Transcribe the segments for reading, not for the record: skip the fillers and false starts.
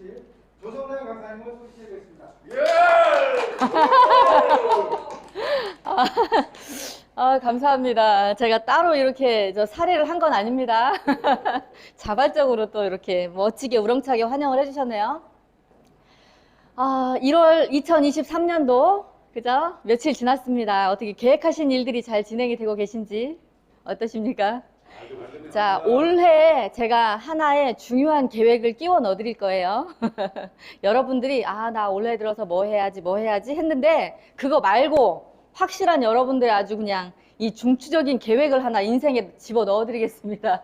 모실 조성래 강사님을 소개시키겠습니다. 감사합니다. 제가 따로 이렇게 사례를 한 건 아닙니다. 자발적으로 또 이렇게 멋지게 우렁차게 환영을 해주셨네요. 2023년도 그죠? 며칠 지났습니다. 어떻게 계획하신 일들이 잘 진행이 되고 계신지 어떠십니까? 자, 올해 제가 하나의 중요한 계획을 끼워 넣어 드릴 거예요. 여러분들이 나 올해 들어서 뭐 해야지 했는데 그거 말고 확실한 여러분들의 아주 그냥 이 중추적인 계획을 하나 인생에 집어 넣어 드리겠습니다.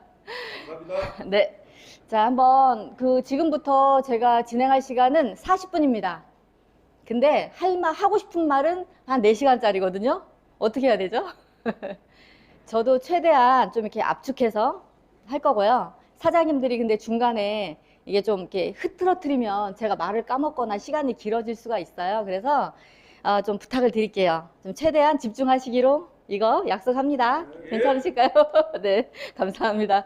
감사합니다. 네. 자, 한번 지금부터 제가 진행할 시간은 40분입니다. 근데 하고 싶은 말은 한 4시간짜리거든요. 어떻게 해야 되죠? 저도 최대한 좀 이렇게 압축해서 할 거고요. 사장님들이 근데 중간에 이게 좀 이렇게 흐트러뜨리면 제가 말을 까먹거나 시간이 길어질 수가 있어요. 그래서 좀 부탁을 드릴게요. 좀 최대한 집중하시기로 이거 약속합니다. 괜찮으실까요? 네, 감사합니다.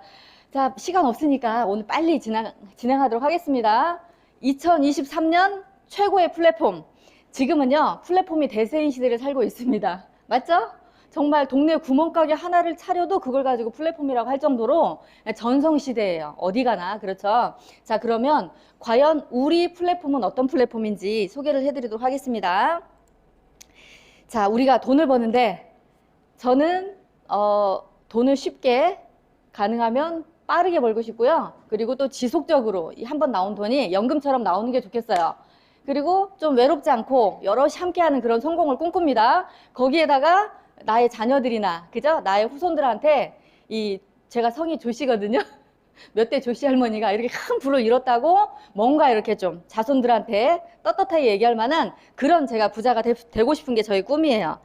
자, 시간 없으니까 오늘 빨리 진행하도록 하겠습니다. 2023년 최고의 플랫폼. 지금은요, 플랫폼이 대세인 시대를 살고 있습니다. 맞죠? 정말 동네 구멍가게 하나를 차려도 그걸 가지고 플랫폼이라고 할 정도로 전성시대예요. 어디 가나. 그렇죠? 자, 그러면 과연 우리 플랫폼은 어떤 플랫폼인지 소개를 해드리도록 하겠습니다. 자, 우리가 돈을 버는데 저는 돈을 쉽게 가능하면 빠르게 벌고 싶고요. 그리고 또 지속적으로 한번 나온 돈이 연금처럼 나오는 게 좋겠어요. 그리고 좀 외롭지 않고 여럿이 함께하는 그런 성공을 꿈꿉니다. 거기에다가 나의 자녀들이나 그죠? 나의 후손들한테 제가 성이 조씨거든요. 몇 대 조씨 할머니가 이렇게 큰 부를 이뤘다고 뭔가 이렇게 좀 자손들한테 떳떳하게 얘기할 만한 그런 제가 부자가 되고 싶은 게 저희 꿈이에요.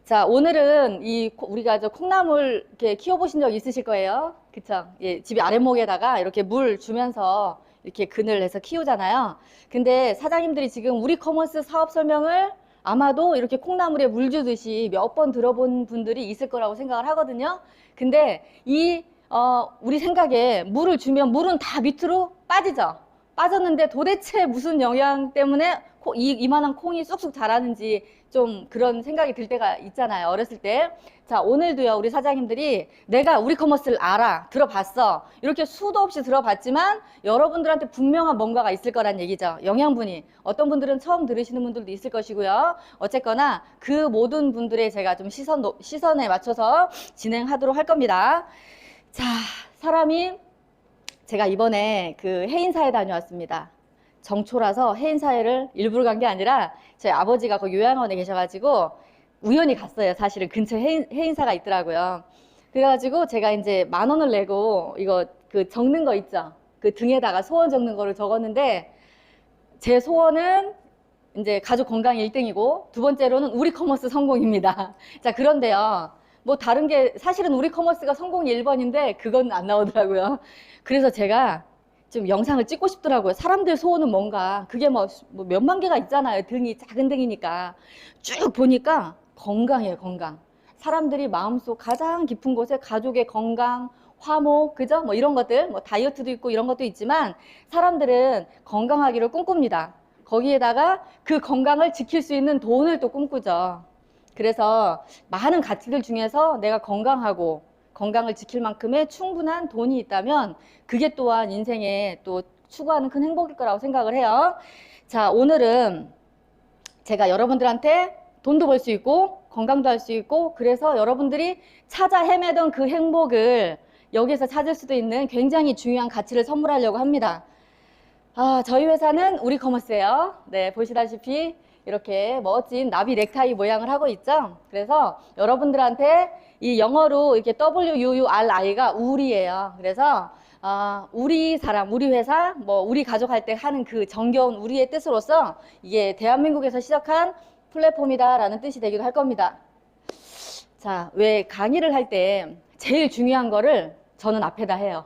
자, 오늘은 우리가 콩나물 이렇게 키워보신 적 있으실 거예요. 그쵸? 예, 집이 아랫목에다가 이렇게 물 주면서 이렇게 그늘 해서 키우잖아요. 근데 사장님들이 지금 우리 커머스 사업 설명을 아마도 이렇게 콩나물에 물 주듯이 몇 번 들어본 분들이 있을 거라고 생각을 하거든요. 근데 우리 생각에 물을 주면 물은 다 밑으로 빠지죠. 빠졌는데 도대체 무슨 영양 때문에 이만한 콩이 쑥쑥 자라는지 좀 그런 생각이 들 때가 있잖아요. 어렸을 때. 자, 오늘도요, 우리 사장님들이 내가 우리 커머스를 들어봤어. 이렇게 수도 없이 들어봤지만 여러분들한테 분명한 뭔가가 있을 거란 얘기죠. 영양분이. 어떤 분들은 처음 들으시는 분들도 있을 것이고요. 어쨌거나 그 모든 분들의 제가 좀 시선에 맞춰서 진행하도록 할 겁니다. 자, 제가 이번에 해인사에 다녀왔습니다. 정초라서 해인사회를 일부러 간 게 아니라 저희 아버지가 거기 요양원에 계셔가지고 우연히 갔어요. 사실은 근처에 해인사가 있더라고요. 그래가지고 제가 이제 10,000원을 내고 이거 적는 거 있죠. 그 등에다가 소원 적는 거를 적었는데 제 소원은 이제 가족 건강이 1등이고 두 번째로는 우리 커머스 성공입니다. 자, 그런데요. 뭐 다른 게 사실은 우리 커머스가 성공이 1번인데 그건 안 나오더라고요. 그래서 제가 좀 영상을 찍고 싶더라고요. 사람들 소원은 뭔가 그게 뭐 몇만 개가 있잖아요. 등이 작은 등이니까 쭉 보니까 건강이에요. 건강. 사람들이 마음속 가장 깊은 곳에 가족의 건강, 화목, 그죠? 뭐 이런 것들, 뭐 다이어트도 있고 이런 것도 있지만 사람들은 건강하기를 꿈꿉니다. 거기에다가 그 건강을 지킬 수 있는 돈을 또 꿈꾸죠. 그래서 많은 가치들 중에서 내가 건강하고 건강을 지킬 만큼의 충분한 돈이 있다면 그게 또한 인생에 또 추구하는 큰 행복일 거라고 생각을 해요. 자, 오늘은 제가 여러분들한테 돈도 벌 수 있고 건강도 할 수 있고 그래서 여러분들이 찾아 헤매던 그 행복을 여기서 찾을 수도 있는 굉장히 중요한 가치를 선물하려고 합니다. 저희 회사는 우리 커머스예요. 네, 보시다시피 이렇게 멋진 나비 넥타이 모양을 하고 있죠. 그래서 여러분들한테 이 영어로 이렇게 WURI가 우리예요. 그래서 우리 사람, 우리 회사, 뭐 우리 가족 할 때 하는 그 정겨운 우리의 뜻으로서 이게 대한민국에서 시작한 플랫폼이다라는 뜻이 되기도 할 겁니다. 자, 왜 강의를 할 때 제일 중요한 거를 저는 앞에다 해요.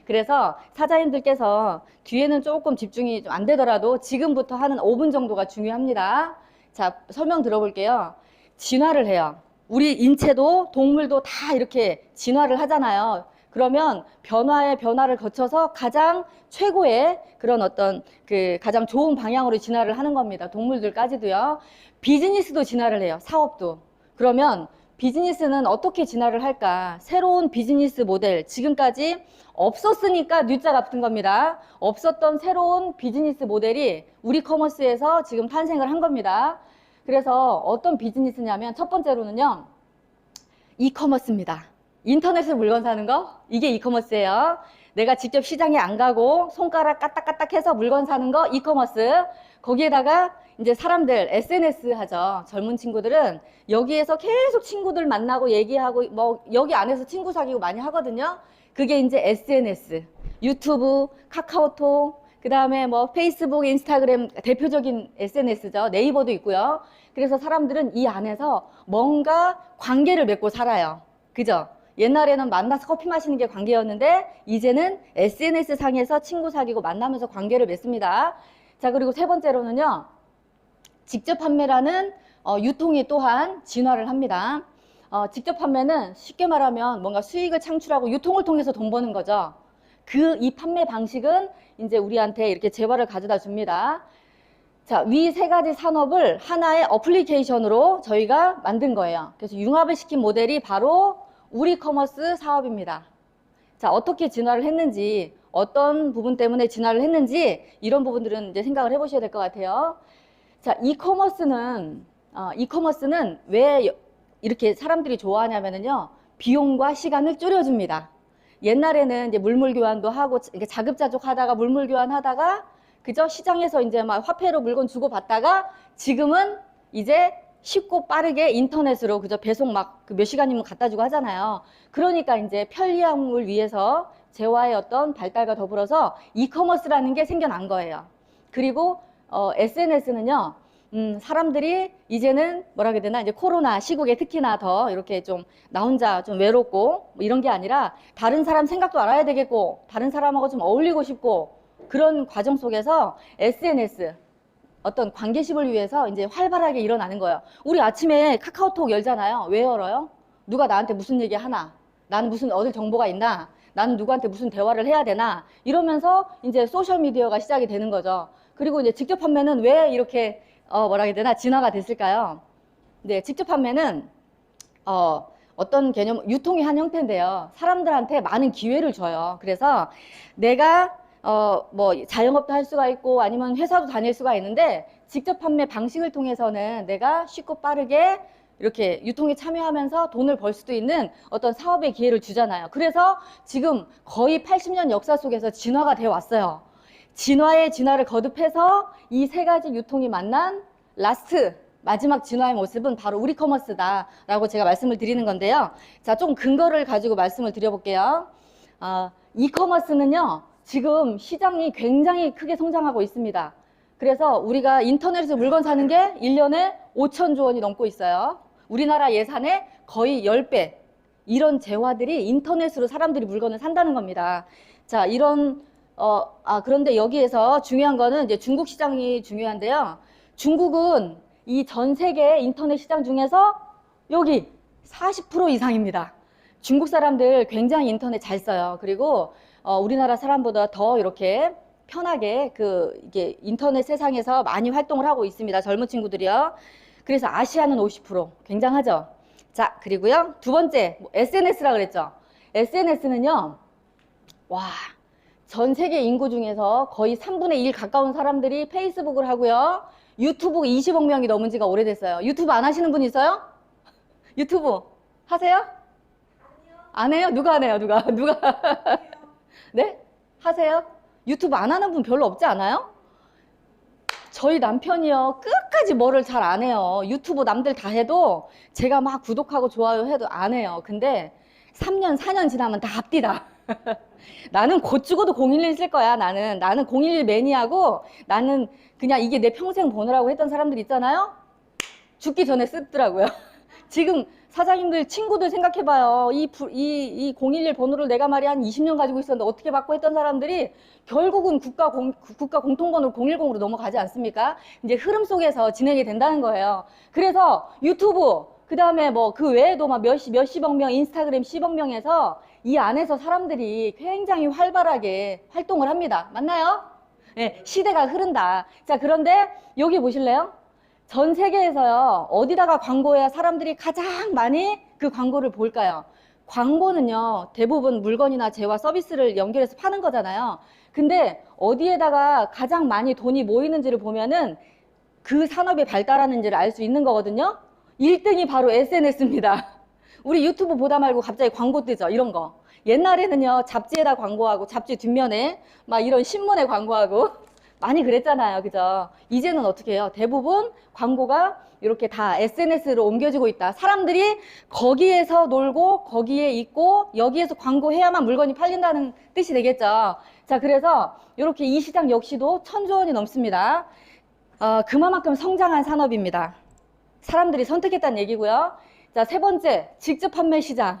그래서 사장님들께서 뒤에는 조금 집중이 좀 안 되더라도 지금부터 하는 5분 정도가 중요합니다. 자, 설명 들어볼게요. 진화를 해요. 우리 인체도 동물도 다 이렇게 진화를 하잖아요. 그러면 변화의 변화를 거쳐서 가장 최고의 그런 어떤 그 가장 좋은 방향으로 진화를 하는 겁니다. 동물들까지도요. 비즈니스도 진화를 해요. 사업도. 그러면 비즈니스는 어떻게 진화를 할까? 새로운 비즈니스 모델, 지금까지 없었으니까 N자가 붙은 겁니다. 없었던 새로운 비즈니스 모델이 우리 커머스에서 지금 탄생을 한 겁니다. 그래서 어떤 비즈니스냐면 첫 번째로는요, 이커머스입니다. 인터넷으로 물건 사는 거, 이게 이커머스예요. 내가 직접 시장에 안 가고 손가락 까딱까딱 해서 물건 사는 거 이커머스. 거기에다가 이제 사람들 SNS 하죠. 젊은 친구들은 여기에서 계속 친구들 만나고 얘기하고 뭐 여기 안에서 친구 사귀고 많이 하거든요. 그게 이제 SNS, 유튜브, 카카오톡, 그 다음에 뭐 페이스북, 인스타그램 대표적인 SNS죠. 네이버도 있고요. 그래서 사람들은 이 안에서 뭔가 관계를 맺고 살아요. 그죠? 옛날에는 만나서 커피 마시는 게 관계였는데 이제는 SNS 상에서 친구 사귀고 만나면서 관계를 맺습니다. 자, 그리고 세 번째로는요, 직접 판매라는 유통이 또한 진화를 합니다. 직접 판매는 쉽게 말하면 뭔가 수익을 창출하고 유통을 통해서 돈 버는 거죠. 이 판매 방식은 이제 우리한테 이렇게 재화를 가져다 줍니다. 자, 위 세 가지 산업을 하나의 어플리케이션으로 저희가 만든 거예요. 그래서 융합을 시킨 모델이 바로 우리 커머스 사업입니다. 자, 어떻게 진화를 했는지, 어떤 부분 때문에 진화를 했는지 이런 부분들은 이제 생각을 해보셔야 될 것 같아요. 자, 이커머스는 왜 이렇게 사람들이 좋아하냐면요, 비용과 시간을 줄여줍니다. 옛날에는 이제 물물 교환도 하고 이렇게 자급자족 하다가 물물 교환하다가 그저 시장에서 이제 막 화폐로 물건 주고 받다가 지금은 이제 쉽고 빠르게 인터넷으로 그저 배송 막 그 몇 시간이면 갖다 주고 하잖아요. 그러니까 이제 편리함을 위해서 재화의 어떤 발달과 더불어서 이커머스라는 게 생겨난 거예요. 그리고 SNS는요, 사람들이 이제는 뭐라 해야 되나, 이제 코로나 시국에 특히나 더 이렇게 좀 나 혼자 좀 외롭고 뭐 이런 게 아니라 다른 사람 생각도 알아야 되겠고 다른 사람하고 좀 어울리고 싶고 그런 과정 속에서 SNS 어떤 관계심을 위해서 이제 활발하게 일어나는 거예요. 우리 아침에 카카오톡 열잖아요. 왜 열어요? 누가 나한테 무슨 얘기 하나? 나는 무슨 얻을 정보가 있나? 나는 누구한테 무슨 대화를 해야 되나? 이러면서 이제 소셜미디어가 시작이 되는 거죠. 그리고 이제 직접 판매는 왜 이렇게 뭐라 해야 되나 진화가 됐을까요? 네, 직접 판매는 어떤 개념, 유통의 한 형태인데요. 사람들한테 많은 기회를 줘요. 그래서 내가 뭐 자영업도 할 수가 있고 아니면 회사도 다닐 수가 있는데 직접 판매 방식을 통해서는 내가 쉽고 빠르게 이렇게 유통에 참여하면서 돈을 벌 수도 있는 어떤 사업의 기회를 주잖아요. 그래서 지금 거의 80년 역사 속에서 진화가 되어 왔어요. 진화의 진화를 거듭해서 이 세 가지 유통이 만난 라스트 마지막 진화의 모습은 바로 우리 커머스다라고 제가 말씀을 드리는 건데요. 자, 좀 근거를 가지고 말씀을 드려볼게요. 이커머스는요, 지금 시장이 굉장히 크게 성장하고 있습니다. 그래서 우리가 인터넷에서 물건 사는 게 1년에 5천조 원이 넘고 있어요. 우리나라 예산의 거의 10배. 이런 재화들이 인터넷으로 사람들이 물건을 산다는 겁니다. 자, 그런데 여기에서 중요한 거는 이제 중국 시장이 중요한데요. 중국은 이 전 세계 인터넷 시장 중에서 여기 40% 이상입니다. 중국 사람들 굉장히 인터넷 잘 써요. 그리고 우리나라 사람보다 더 이렇게 편하게 이게 인터넷 세상에서 많이 활동을 하고 있습니다. 젊은 친구들이요. 그래서 아시아는 50%. 굉장하죠? 자, 그리고요. 두 번째, SNS라 그랬죠? SNS는요, 와, 전 세계 인구 중에서 거의 3분의 1 가까운 사람들이 페이스북을 하고요. 유튜브 20억 명이 넘은 지가 오래됐어요. 유튜브 안 하시는 분 있어요? 유튜브 하세요? 안 해요? 누가 안 해요? 누가? 네? 하세요? 유튜브 안 하는 분 별로 없지 않아요? 저희 남편이요. 끝까지 뭐를 잘 안 해요. 유튜브 남들 다 해도 제가 막 구독하고 좋아요 해도 안 해요. 근데 3년, 4년 지나면 다 합디다. 나는 곧 죽어도 011 쓸 거야. 나는 011 매니아고 나는 그냥 이게 내 평생 보느라고 했던 사람들 있잖아요. 죽기 전에 쓰더라고요. 지금 사장님들 친구들 생각해봐요. 이 011 번호를 내가 말이야 한 20년 가지고 있었는데 어떻게 받고 했던 사람들이 결국은 국가 공통번호 010으로 넘어가지 않습니까? 이제 흐름 속에서 진행이 된다는 거예요. 그래서 유튜브 그 다음에 뭐 그 외에도 막 몇십억 명 인스타그램 10억 명에서 이 안에서 사람들이 굉장히 활발하게 활동을 합니다. 맞나요? 네, 시대가 흐른다. 자, 그런데 여기 보실래요? 전 세계에서요, 어디다가 광고해야 사람들이 가장 많이 그 광고를 볼까요? 광고는요, 대부분 물건이나 재화 서비스를 연결해서 파는 거잖아요. 근데 어디에다가 가장 많이 돈이 모이는지를 보면은 그 산업이 발달하는지를 알 수 있는 거거든요. 1등이 바로 SNS입니다. 우리 유튜브 보다 말고 갑자기 광고 뜨죠, 이런 거. 옛날에는요, 잡지에다 광고하고, 잡지 뒷면에 막 이런 신문에 광고하고, 많이 그랬잖아요. 그죠? 이제는 어떻게 해요? 대부분 광고가 이렇게 다 SNS로 옮겨지고 있다. 사람들이 거기에서 놀고 거기에 있고 여기에서 광고해야만 물건이 팔린다는 뜻이 되겠죠. 자, 그래서 이렇게 이 시장 역시도 1,000조 원이 넘습니다. 그만큼 성장한 산업입니다. 사람들이 선택했다는 얘기고요. 자, 세 번째, 직접 판매 시장.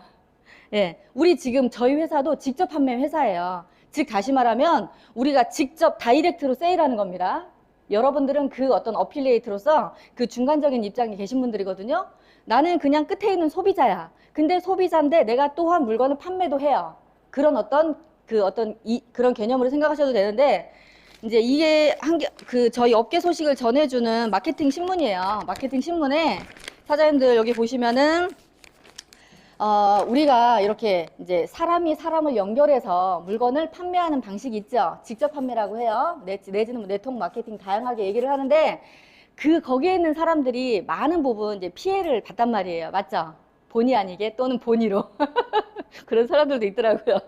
예, 우리 지금 저희 회사도 직접 판매 회사예요. 즉 다시 말하면 우리가 직접 다이렉트로 세일하는 겁니다. 여러분들은 그 어떤 어필리에이트로서 그 중간적인 입장에 계신 분들이거든요. 나는 그냥 끝에 있는 소비자야. 근데 소비자인데 내가 또한 물건을 판매도 해요. 그런 그런 개념으로 생각하셔도 되는데, 이제 이게 저희 업계 소식을 전해주는 마케팅 신문이에요. 마케팅 신문에 사장님들 여기 보시면은 우리가 이렇게 이제 사람이 사람을 연결해서 물건을 판매하는 방식이 있죠. 직접 판매라고 해요. 내지는 뭐 네트워크 마케팅 다양하게 얘기를 하는데 거기에 있는 사람들이 많은 부분 이제 피해를 봤단 말이에요. 맞죠? 본의 아니게 또는 본의로. 그런 사람들도 있더라고요.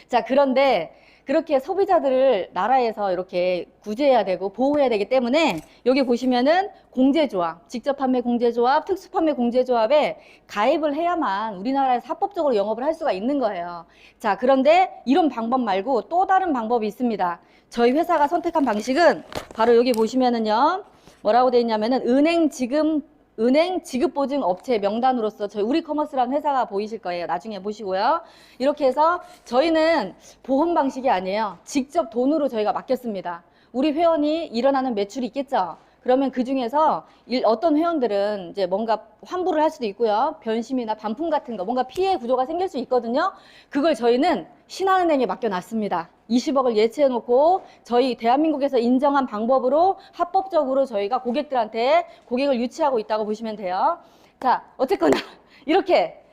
자, 그런데 그렇게 소비자들을 나라에서 이렇게 구제해야 되고 보호해야 되기 때문에 여기 보시면은 공제조합, 직접 판매 공제조합, 특수 판매 공제조합에 가입을 해야만 우리나라에서 합법적으로 영업을 할 수가 있는 거예요. 자, 그런데 이런 방법 말고 또 다른 방법이 있습니다. 저희 회사가 선택한 방식은 바로 여기 보시면은요, 뭐라고 되어 있냐면은 은행 지급 보증 업체 명단으로서 저희 우리커머스라는 회사가 보이실 거예요. 나중에 보시고요. 이렇게 해서 저희는 보험 방식이 아니에요. 직접 돈으로 저희가 맡겼습니다. 우리 회원이 일어나는 매출이 있겠죠. 그러면 그 중에서 어떤 회원들은 이제 뭔가 환불을 할 수도 있고요. 변심이나 반품 같은 거, 뭔가 피해 구조가 생길 수 있거든요. 그걸 저희는 신한은행에 맡겨놨습니다. 20억을 예치해 놓고 저희 대한민국에서 인정한 방법으로 합법적으로 저희가 고객들한테 고객을 유치하고 있다고 보시면 돼요. 자, 어쨌거나 이렇게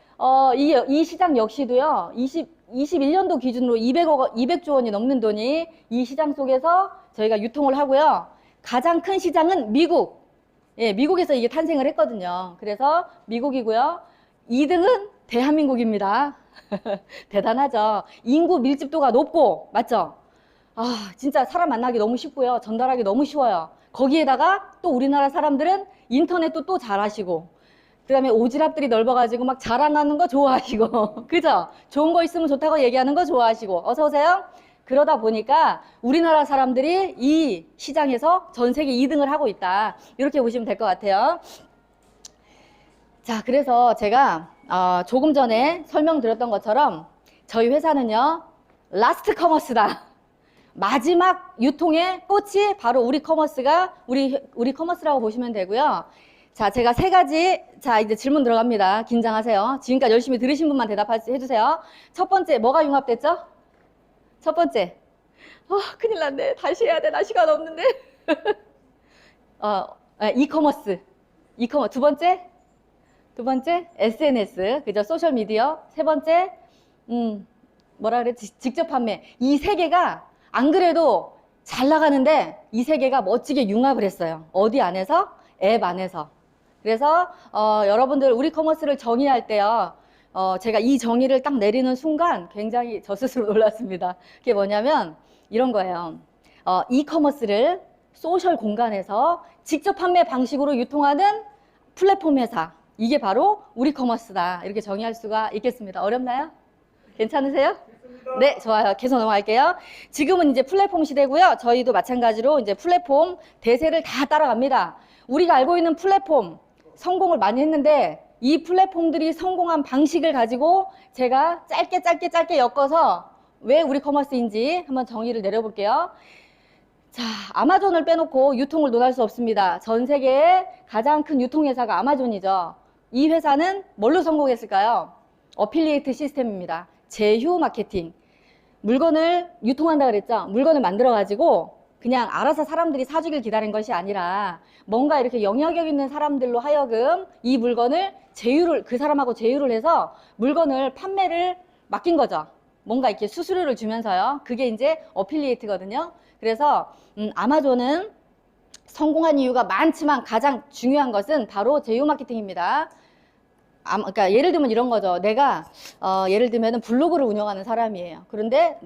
이 시장 역시도요. 21년도 기준으로 200조 원이 넘는 돈이 이 시장 속에서 저희가 유통을 하고요. 가장 큰 시장은 미국. 예, 미국에서 이게 탄생을 했거든요. 그래서 미국이고요. 2등은 대한민국입니다. 대단하죠. 인구 밀집도가 높고, 맞죠? 진짜 사람 만나기 너무 쉽고요. 전달하기 너무 쉬워요. 거기에다가 또 우리나라 사람들은 인터넷도 또 잘하시고, 그 다음에 오지랖들이 넓어가지고 막 자랑하는 거 좋아하시고, 그죠? 좋은 거 있으면 좋다고 얘기하는 거 좋아하시고, 어서오세요. 그러다 보니까 우리나라 사람들이 이 시장에서 전 세계 2등을 하고 있다. 이렇게 보시면 될 것 같아요. 자, 그래서 제가 조금 전에 설명드렸던 것처럼 저희 회사는요, 라스트 커머스다. 마지막 유통의 꽃이 바로 우리커머스가 우리커머스라고 보시면 되고요. 자, 제가 3가지, 자, 이제 질문 들어갑니다. 긴장하세요. 지금까지 열심히 들으신 분만 해주세요. 첫 번째, 뭐가 융합됐죠? 첫 번째, 큰일 났네. 다시 해야 돼. 나 시간 없는데. 이커머스. 두 번째, SNS. 그죠? 소셜미디어. 세 번째, 뭐라 그랬지? 직접 판매. 이 3개가 안 그래도 잘 나가는데 이 3개가 멋지게 융합을 했어요. 어디 안에서? 앱 안에서. 그래서, 여러분들 우리커머스를 정의할 때요. 제가 이 정의를 딱 내리는 순간 굉장히 저 스스로 놀랐습니다. 그게 뭐냐면 이런 거예요. 이커머스를 소셜 공간에서 직접 판매 방식으로 유통하는 플랫폼 회사. 이게 바로 우리커머스다. 이렇게 정의할 수가 있겠습니다. 어렵나요? 괜찮으세요? 네, 좋아요. 계속 넘어갈게요. 지금은 이제 플랫폼 시대고요. 저희도 마찬가지로 이제 플랫폼 대세를 다 따라갑니다. 우리가 알고 있는 플랫폼 성공을 많이 했는데 이 플랫폼들이 성공한 방식을 가지고 제가 짧게 엮어서 왜 우리커머스인지 한번 정의를 내려볼게요. 자, 아마존을 빼놓고 유통을 논할 수 없습니다. 전 세계의 가장 큰 유통회사가 아마존이죠. 이 회사는 뭘로 성공했을까요? 어필리에이트 시스템입니다. 제휴 마케팅. 물건을 유통한다 그랬죠? 물건을 만들어가지고 그냥 알아서 사람들이 사주길 기다린 것이 아니라 뭔가 이렇게 영향력 있는 사람들로 하여금 이 물건을 그 사람하고 제휴를 해서 물건을 판매를 맡긴 거죠. 뭔가 이렇게 수수료를 주면서요. 그게 이제 어필리에이트거든요. 그래서 아마존은 성공한 이유가 많지만 가장 중요한 것은 바로 제휴 마케팅입니다. 그러니까 예를 들면 이런 거죠. 내가 예를 들면은 블로그를 운영하는 사람이에요. 그런데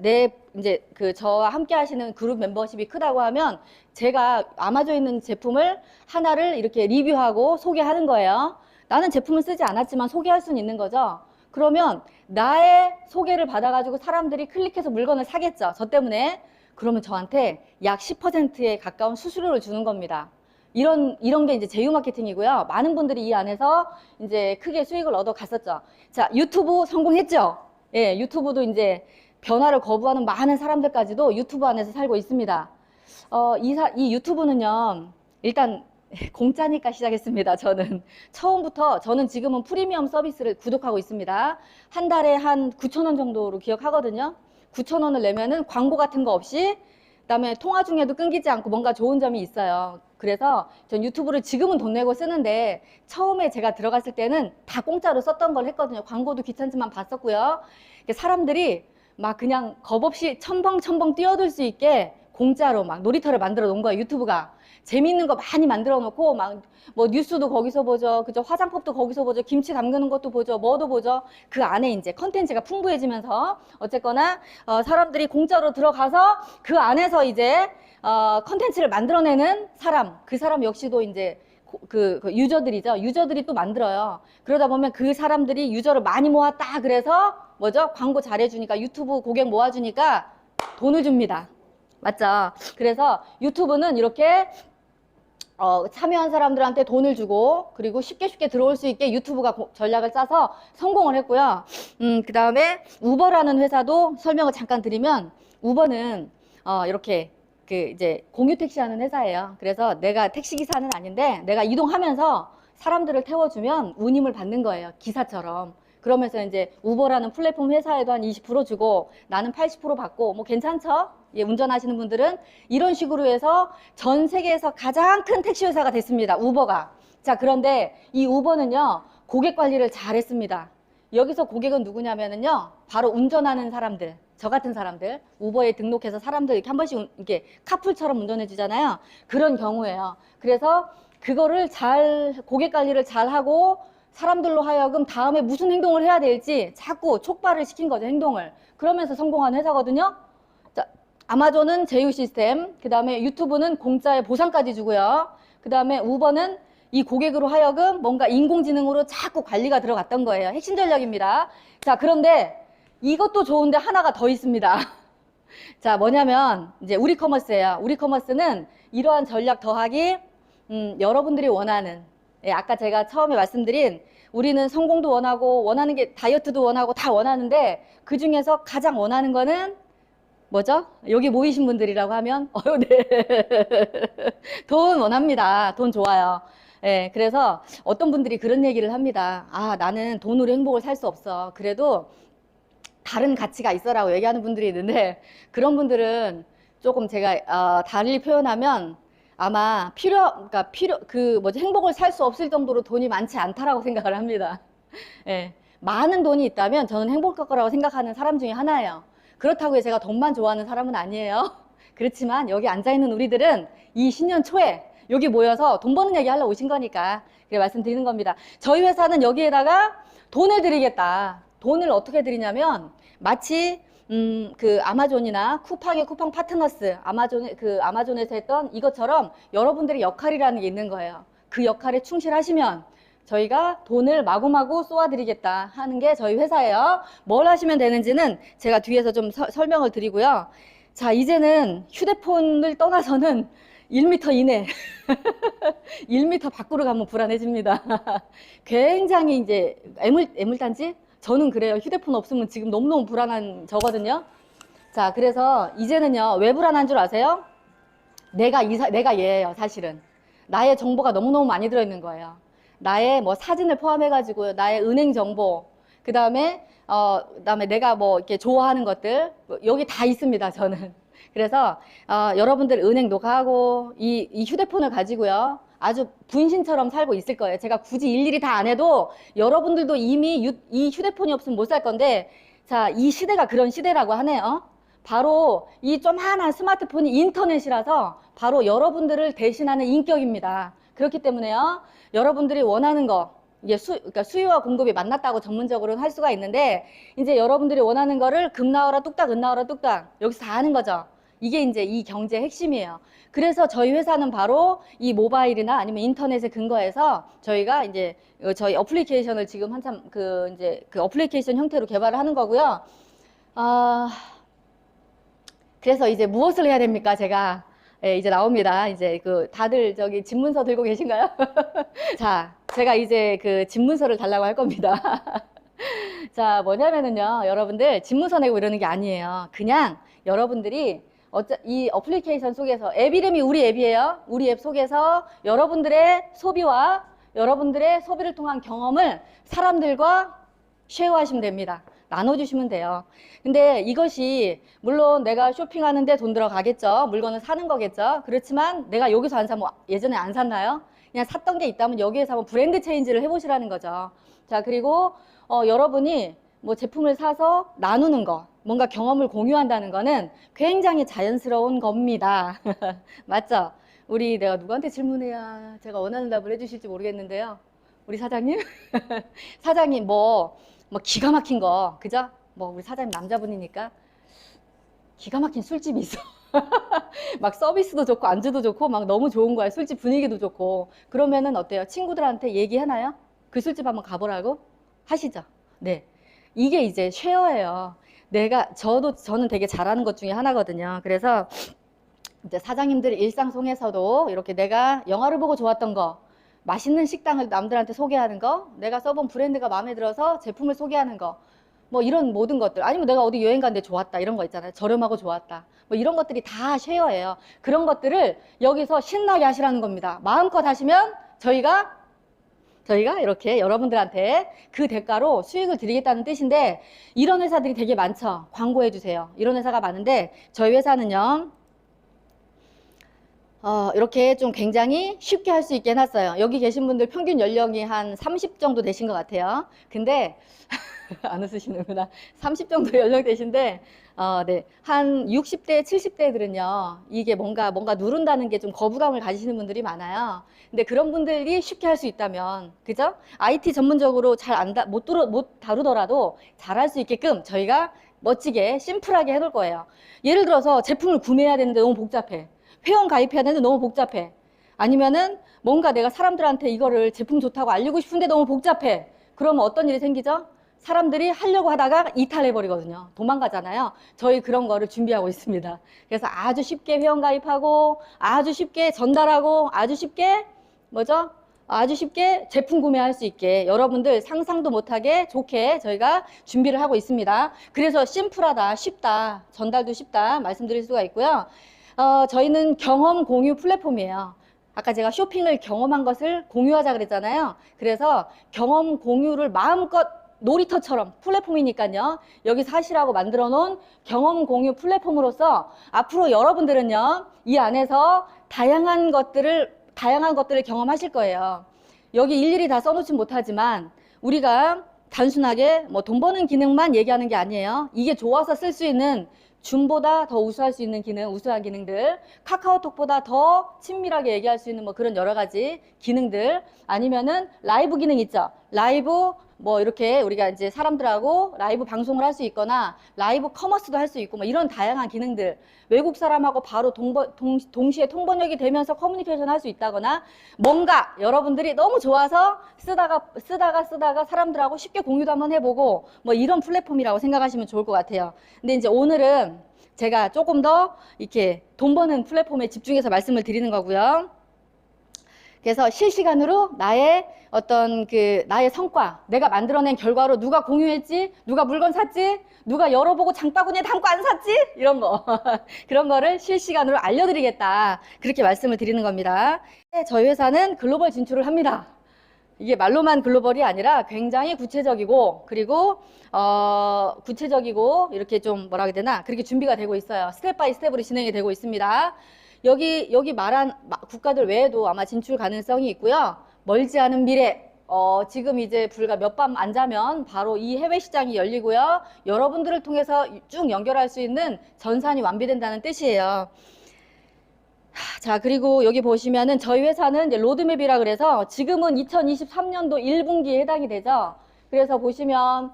이제 저와 함께 하시는 그룹 멤버십이 크다고 하면 제가 아마존에 있는 제품을 하나를 이렇게 리뷰하고 소개하는 거예요. 나는 제품을 쓰지 않았지만 소개할 수는 있는 거죠. 그러면 나의 소개를 받아가지고 사람들이 클릭해서 물건을 사겠죠. 저 때문에. 그러면 저한테 약 10%에 가까운 수수료를 주는 겁니다. 이런 게 이제 제휴 마케팅이고요. 많은 분들이 이 안에서 이제 크게 수익을 얻어 갔었죠. 자, 유튜브 성공했죠? 예, 유튜브도 이제 변화를 거부하는 많은 사람들까지도 유튜브 안에서 살고 있습니다. 이 유튜브는요, 일단 공짜니까 시작했습니다. 저는 지금은 프리미엄 서비스를 구독하고 있습니다. 한 달에 한 9,000원 정도로 기억하거든요. 9,000원을 내면은 광고 같은 거 없이, 그다음에 통화 중에도 끊기지 않고 뭔가 좋은 점이 있어요. 그래서 전 유튜브를 지금은 돈 내고 쓰는데 처음에 제가 들어갔을 때는 다 공짜로 썼던 걸 했거든요. 광고도 귀찮지만 봤었고요. 사람들이 막 그냥 겁없이 첨벙첨벙 뛰어들 수 있게 공짜로 막 놀이터를 만들어 놓은 거예요. 유튜브가. 재밌는 거 많이 만들어 놓고 막 뭐 뉴스도 거기서 보죠. 그죠? 화장법도 거기서 보죠. 김치 담그는 것도 보죠. 뭐도 보죠. 그 안에 이제 컨텐츠가 풍부해지면서 어쨌거나 사람들이 공짜로 들어가서 그 안에서 이제 컨텐츠를 만들어내는 사람, 그 사람 역시도 이제 그 유저들이죠. 유저들이 또 만들어요. 그러다 보면 그 사람들이 유저를 많이 모았다. 그래서 뭐죠? 광고 잘해주니까 유튜브 고객 모아주니까 돈을 줍니다. 맞죠? 그래서 유튜브는 이렇게 참여한 사람들한테 돈을 주고 그리고 쉽게 들어올 수 있게 유튜브가 전략을 짜서 성공을 했고요. 그 다음에 우버라는 회사도 설명을 잠깐 드리면 우버는 이렇게 이제 공유 택시 하는 회사예요. 그래서 내가 택시기사는 아닌데 내가 이동하면서 사람들을 태워주면 운임을 받는 거예요. 기사처럼. 그러면서 이제 우버라는 플랫폼 회사에도 한 20% 주고 나는 80% 받고 뭐 괜찮죠? 예, 운전하시는 분들은 이런 식으로 해서 전 세계에서 가장 큰 택시 회사가 됐습니다. 우버가. 자, 그런데 이 우버는요, 고객 관리를 잘 했습니다. 여기서 고객은 누구냐면은요, 바로 운전하는 사람들, 저 같은 사람들, 우버에 등록해서 사람들 이렇게 한 번씩 이렇게 카풀처럼 운전해 주잖아요. 그런 경우예요. 그래서 그거를 고객 관리를 잘 하고 사람들로 하여금 다음에 무슨 행동을 해야 될지 자꾸 촉발을 시킨 거죠, 행동을. 그러면서 성공한 회사거든요. 자, 아마존은 제휴 시스템, 그 다음에 유튜브는 공짜의 보상까지 주고요. 그 다음에 우버는 이 고객으로 하여금 뭔가 인공지능으로 자꾸 관리가 들어갔던 거예요. 핵심 전략입니다. 자, 그런데 이것도 좋은데 하나가 더 있습니다. 자, 뭐냐면 이제 우리커머스예요. 우리커머스는 이러한 전략 더하기 여러분들이 원하는, 예, 아까 제가 처음에 말씀드린 우리는 성공도 원하고 원하는 게 다이어트도 원하고 다 원하는데 그 중에서 가장 원하는 거는 뭐죠? 여기 모이신 분들이라고 하면 네. 돈 원합니다. 돈 좋아요. 예, 그래서 어떤 분들이 그런 얘기를 합니다. 아, 나는 돈으로 행복을 살 수 없어. 그래도 다른 가치가 있어라고 얘기하는 분들이 있는데 그런 분들은 조금 제가 달리 표현하면 아마 행복을 살 수 없을 정도로 돈이 많지 않다라고 생각을 합니다. 예, 많은 돈이 있다면 저는 행복할 거라고 생각하는 사람 중에 하나예요. 그렇다고 해서 제가 돈만 좋아하는 사람은 아니에요. 그렇지만 여기 앉아있는 우리들은 이 신년 초에 여기 모여서 돈 버는 얘기 하려고 오신 거니까 그래 말씀드리는 겁니다. 저희 회사는 여기에다가 돈을 드리겠다. 돈을 어떻게 드리냐면 마치 아마존이나 쿠팡의 쿠팡 파트너스, 아마존에서 했던 이것처럼 여러분들의 역할이라는 게 있는 거예요. 그 역할에 충실하시면 저희가 돈을 마구마구 쏘아드리겠다 하는 게 저희 회사예요. 뭘 하시면 되는지는 제가 뒤에서 좀 설명을 드리고요. 자, 이제는 휴대폰을 떠나서는 1m 이내, 1m 밖으로 가면 불안해집니다. 굉장히 이제 애물단지? 저는 그래요. 휴대폰 없으면 지금 너무너무 불안한 저거든요. 자, 그래서 이제는요, 왜 불안한 줄 아세요? 내가 얘예요, 사실은. 나의 정보가 너무너무 많이 들어있는 거예요. 나의 뭐 사진을 포함해가지고, 나의 은행 정보, 그다음에 내가 뭐 이렇게 좋아하는 것들 여기 다 있습니다. 저는. 그래서 여러분들 은행도 가고 이 휴대폰을 가지고요. 아주 분신처럼 살고 있을 거예요. 제가 굳이 일일이 다 안 해도 여러분들도 이미 이 휴대폰이 없으면 못 살 건데, 자, 이 시대가 그런 시대라고 하네요. 바로 이 조그만한 스마트폰이 인터넷이라서 바로 여러분들을 대신하는 인격입니다. 그렇기 때문에요, 여러분들이 원하는 거, 이게 그러니까 수요와 공급이 만났다고 전문적으로는 할 수가 있는데, 이제 여러분들이 원하는 거를 금 나와라 뚝딱, 은 나와라 뚝딱, 여기서 다 하는 거죠. 이게 이제 이 경제의 핵심이에요. 그래서 저희 회사는 바로 이 모바일이나 아니면 인터넷에 근거해서 저희가 이제 저희 어플리케이션을 지금 한참 이제 그 어플리케이션 형태로 개발을 하는 거고요. 그래서 이제 무엇을 해야 됩니까? 제가 이제 나옵니다. 이제 다들 저기 집문서 들고 계신가요? 자, 제가 이제 그 집문서를 달라고 할 겁니다. 자, 뭐냐면은요, 여러분들 집문서 내고 이러는 게 아니에요. 그냥 여러분들이 이 어플리케이션 속에서, 앱 이름이 우리 앱이에요. 우리 앱 속에서 여러분들의 소비와 여러분들의 소비를 통한 경험을 사람들과 쉐어하시면 됩니다. 나눠주시면 돼요. 근데 이것이 물론 내가 쇼핑하는데 돈 들어가겠죠. 물건을 사는 거겠죠. 그렇지만 내가 여기서 안 사면 예전에 안 샀나요? 그냥 샀던 게 있다면 여기에서 한번 브랜드 체인지를 해보시라는 거죠. 자, 그리고 여러분이 뭐 제품을 사서 나누는 거, 뭔가 경험을 공유한다는 거는 굉장히 자연스러운 겁니다. 맞죠? 내가 누구한테 질문해야 제가 원하는 답을 해주실지 모르겠는데요. 우리 사장님? 사장님 뭐 기가 막힌 거, 그죠? 뭐 우리 사장님 남자분이니까 기가 막힌 술집이 있어. 막 서비스도 좋고 안주도 좋고 막 너무 좋은 거야. 술집 분위기도 좋고. 그러면은 어때요? 친구들한테 얘기하나요? 그 술집 한번 가보라고? 하시죠? 네. 이게 이제 쉐어예요. 저는 되게 잘하는 것 중에 하나거든요. 그래서 이제 사장님들 일상 속에서도 이렇게 내가 영화를 보고 좋았던 거, 맛있는 식당을 남들한테 소개하는 거, 내가 써본 브랜드가 마음에 들어서 제품을 소개하는 거, 뭐 이런 모든 것들, 아니면 내가 어디 여행 갔는데 좋았다, 이런 거 있잖아요. 저렴하고 좋았다. 뭐 이런 것들이 다 쉐어예요. 그런 것들을 여기서 신나게 하시라는 겁니다. 마음껏 하시면 저희가 이렇게 여러분들한테 그 대가로 수익을 드리겠다는 뜻인데, 이런 회사들이 되게 많죠. 광고해 주세요. 이런 회사가 많은데 저희 회사는요, 이렇게 좀 굉장히 쉽게 할 수 있게 해놨어요. 여기 계신 분들 평균 연령이 한 30 정도 되신 것 같아요. 근데 안 웃으시는구나. 30 정도 연령 되신데 네. 한 60대, 70대들은요, 이게 뭔가 누른다는 게 좀 거부감을 가지시는 분들이 많아요. 근데 그런 분들이 쉽게 할 수 있다면, 그죠? IT 전문적으로 못 다루더라도 잘할 수 있게끔 저희가 멋지게, 심플하게 해놓을 거예요. 예를 들어서 제품을 구매해야 되는데 너무 복잡해. 회원 가입해야 되는데 너무 복잡해. 아니면은 뭔가 내가 사람들한테 이거를 제품 좋다고 알리고 싶은데 너무 복잡해. 그러면 어떤 일이 생기죠? 사람들이 하려고 하다가 이탈해버리거든요. 도망가잖아요. 저희 그런 거를 준비하고 있습니다. 그래서 아주 쉽게 회원 가입하고, 아주 쉽게 전달하고, 아주 쉽게 아주 쉽게 제품 구매할 수 있게 여러분들 상상도 못하게 좋게 저희가 준비를 하고 있습니다. 그래서 심플하다, 쉽다, 전달도 쉽다 말씀드릴 수가 있고요. 저희는 경험 공유 플랫폼이에요. 아까 제가 쇼핑을 경험한 것을 공유하자 그랬잖아요. 그래서 경험 공유를 마음껏 놀이터처럼 플랫폼이니까요. 여기서 하시라고 만들어 놓은 경험 공유 플랫폼으로서 앞으로 여러분들은요, 이 안에서 다양한 것들을 경험하실 거예요. 여기 일일이 다 써놓진 못하지만 우리가 단순하게 뭐 돈 버는 기능만 얘기하는 게 아니에요. 이게 좋아서 쓸 수 있는 줌보다 더 우수할 수 있는 기능, 우수한 기능들, 카카오톡보다 더 친밀하게 얘기할 수 있는 뭐 그런 여러 가지 기능들, 아니면은 라이브 기능 있죠. 라이브 뭐 이렇게 우리가 이제 사람들하고 라이브 방송을 할 수 있거나 라이브 커머스도 할 수 있고 뭐 이런 다양한 기능들, 외국 사람하고 바로 동시에 통번역이 되면서 커뮤니케이션 할 수 있다거나, 뭔가 여러분들이 너무 좋아서 쓰다가 사람들하고 쉽게 공유도 한번 해보고 뭐 이런 플랫폼이라고 생각하시면 좋을 것 같아요. 근데 이제 오늘은 제가 조금 더 이렇게 돈 버는 플랫폼에 집중해서 말씀을 드리는 거고요. 그래서 실시간으로 나의 성과, 내가 만들어낸 결과로 누가 공유했지, 누가 물건 샀지, 누가 열어보고 장바구니에 담고 안 샀지, 이런 거 그런 거를 실시간으로 알려드리겠다, 그렇게 말씀을 드리는 겁니다. 저희 회사는 글로벌 진출을 합니다. 이게 말로만 글로벌이 아니라 굉장히 구체적이고, 그리고 구체적이고 이렇게 좀 뭐라 해야 되나, 그렇게 준비가 되고 있어요. 스텝 바이 스텝으로 진행이 되고 있습니다. 여기 말한 국가들 외에도 아마 진출 가능성이 있고요. 멀지 않은 미래, 지금 이제 불과 몇 밤 안 자면 바로 이 해외 시장이 열리고요. 여러분들을 통해서 쭉 연결할 수 있는 전산이 완비된다는 뜻이에요. 자, 그리고 여기 보시면은 저희 회사는 이제 로드맵이라 그래서 지금은 2023년도 1분기에 해당이 되죠. 그래서 보시면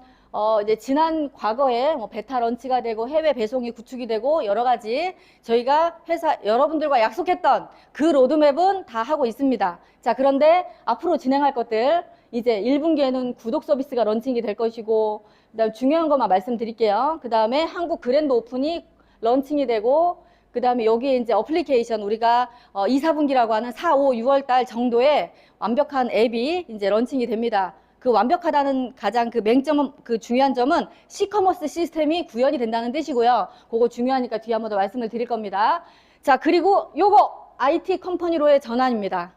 이제 지난 과거에 뭐 베타 런치가 되고 해외 배송이 구축이 되고 여러 가지 저희가 회사 여러분들과 약속했던 그 로드맵은 다 하고 있습니다. 자, 그런데 앞으로 진행할 것들 이제 1분기에는 구독 서비스가 런칭이 될 것이고, 그다음 중요한 것만 말씀드릴게요. 그다음에 한국 그랜드 오픈이 런칭이 되고, 그 다음에 여기에 이제 어플리케이션 우리가 2, 4분기라고 하는 4, 5, 6월 달 정도에 완벽한 앱이 이제 런칭이 됩니다. 그 완벽하다는 가장 그 맹점은, 그 중요한 점은 시커머스 시스템이 구현이 된다는 뜻이고요. 그거 중요하니까 뒤에 한번 더 말씀을 드릴 겁니다. 자, 그리고 요거 IT 컴퍼니로의 전환입니다.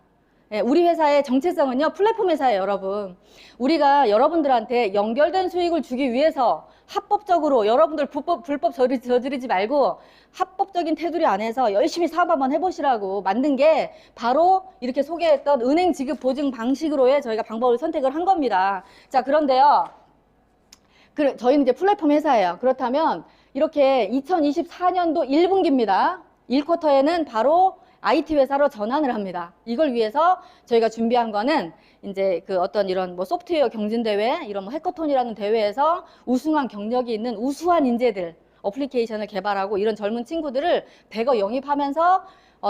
예, 우리 회사의 정체성은요, 플랫폼 회사예요, 여러분. 우리가 여러분들한테 연결된 수익을 주기 위해서 합법적으로 여러분들 불법 저지르지 말고 합법적인 테두리 안에서 열심히 사업 한번 해보시라고 만든 게 바로 이렇게 소개했던 은행 지급 보증 방식으로의 저희가 방법을 선택을 한 겁니다. 자, 그런데요, 저희는 이제 플랫폼 회사예요. 그렇다면 이렇게 2024년도 1분기입니다. 1쿼터에는 바로 IT 회사로 전환을 합니다. 이걸 위해서 저희가 준비한 거는 이제 그 어떤 이런 뭐 소프트웨어 경진대회, 이런 뭐 해커톤이라는 대회에서 우승한 경력이 있는 우수한 인재들, 어플리케이션을 개발하고 이런 젊은 친구들을 대거 영입하면서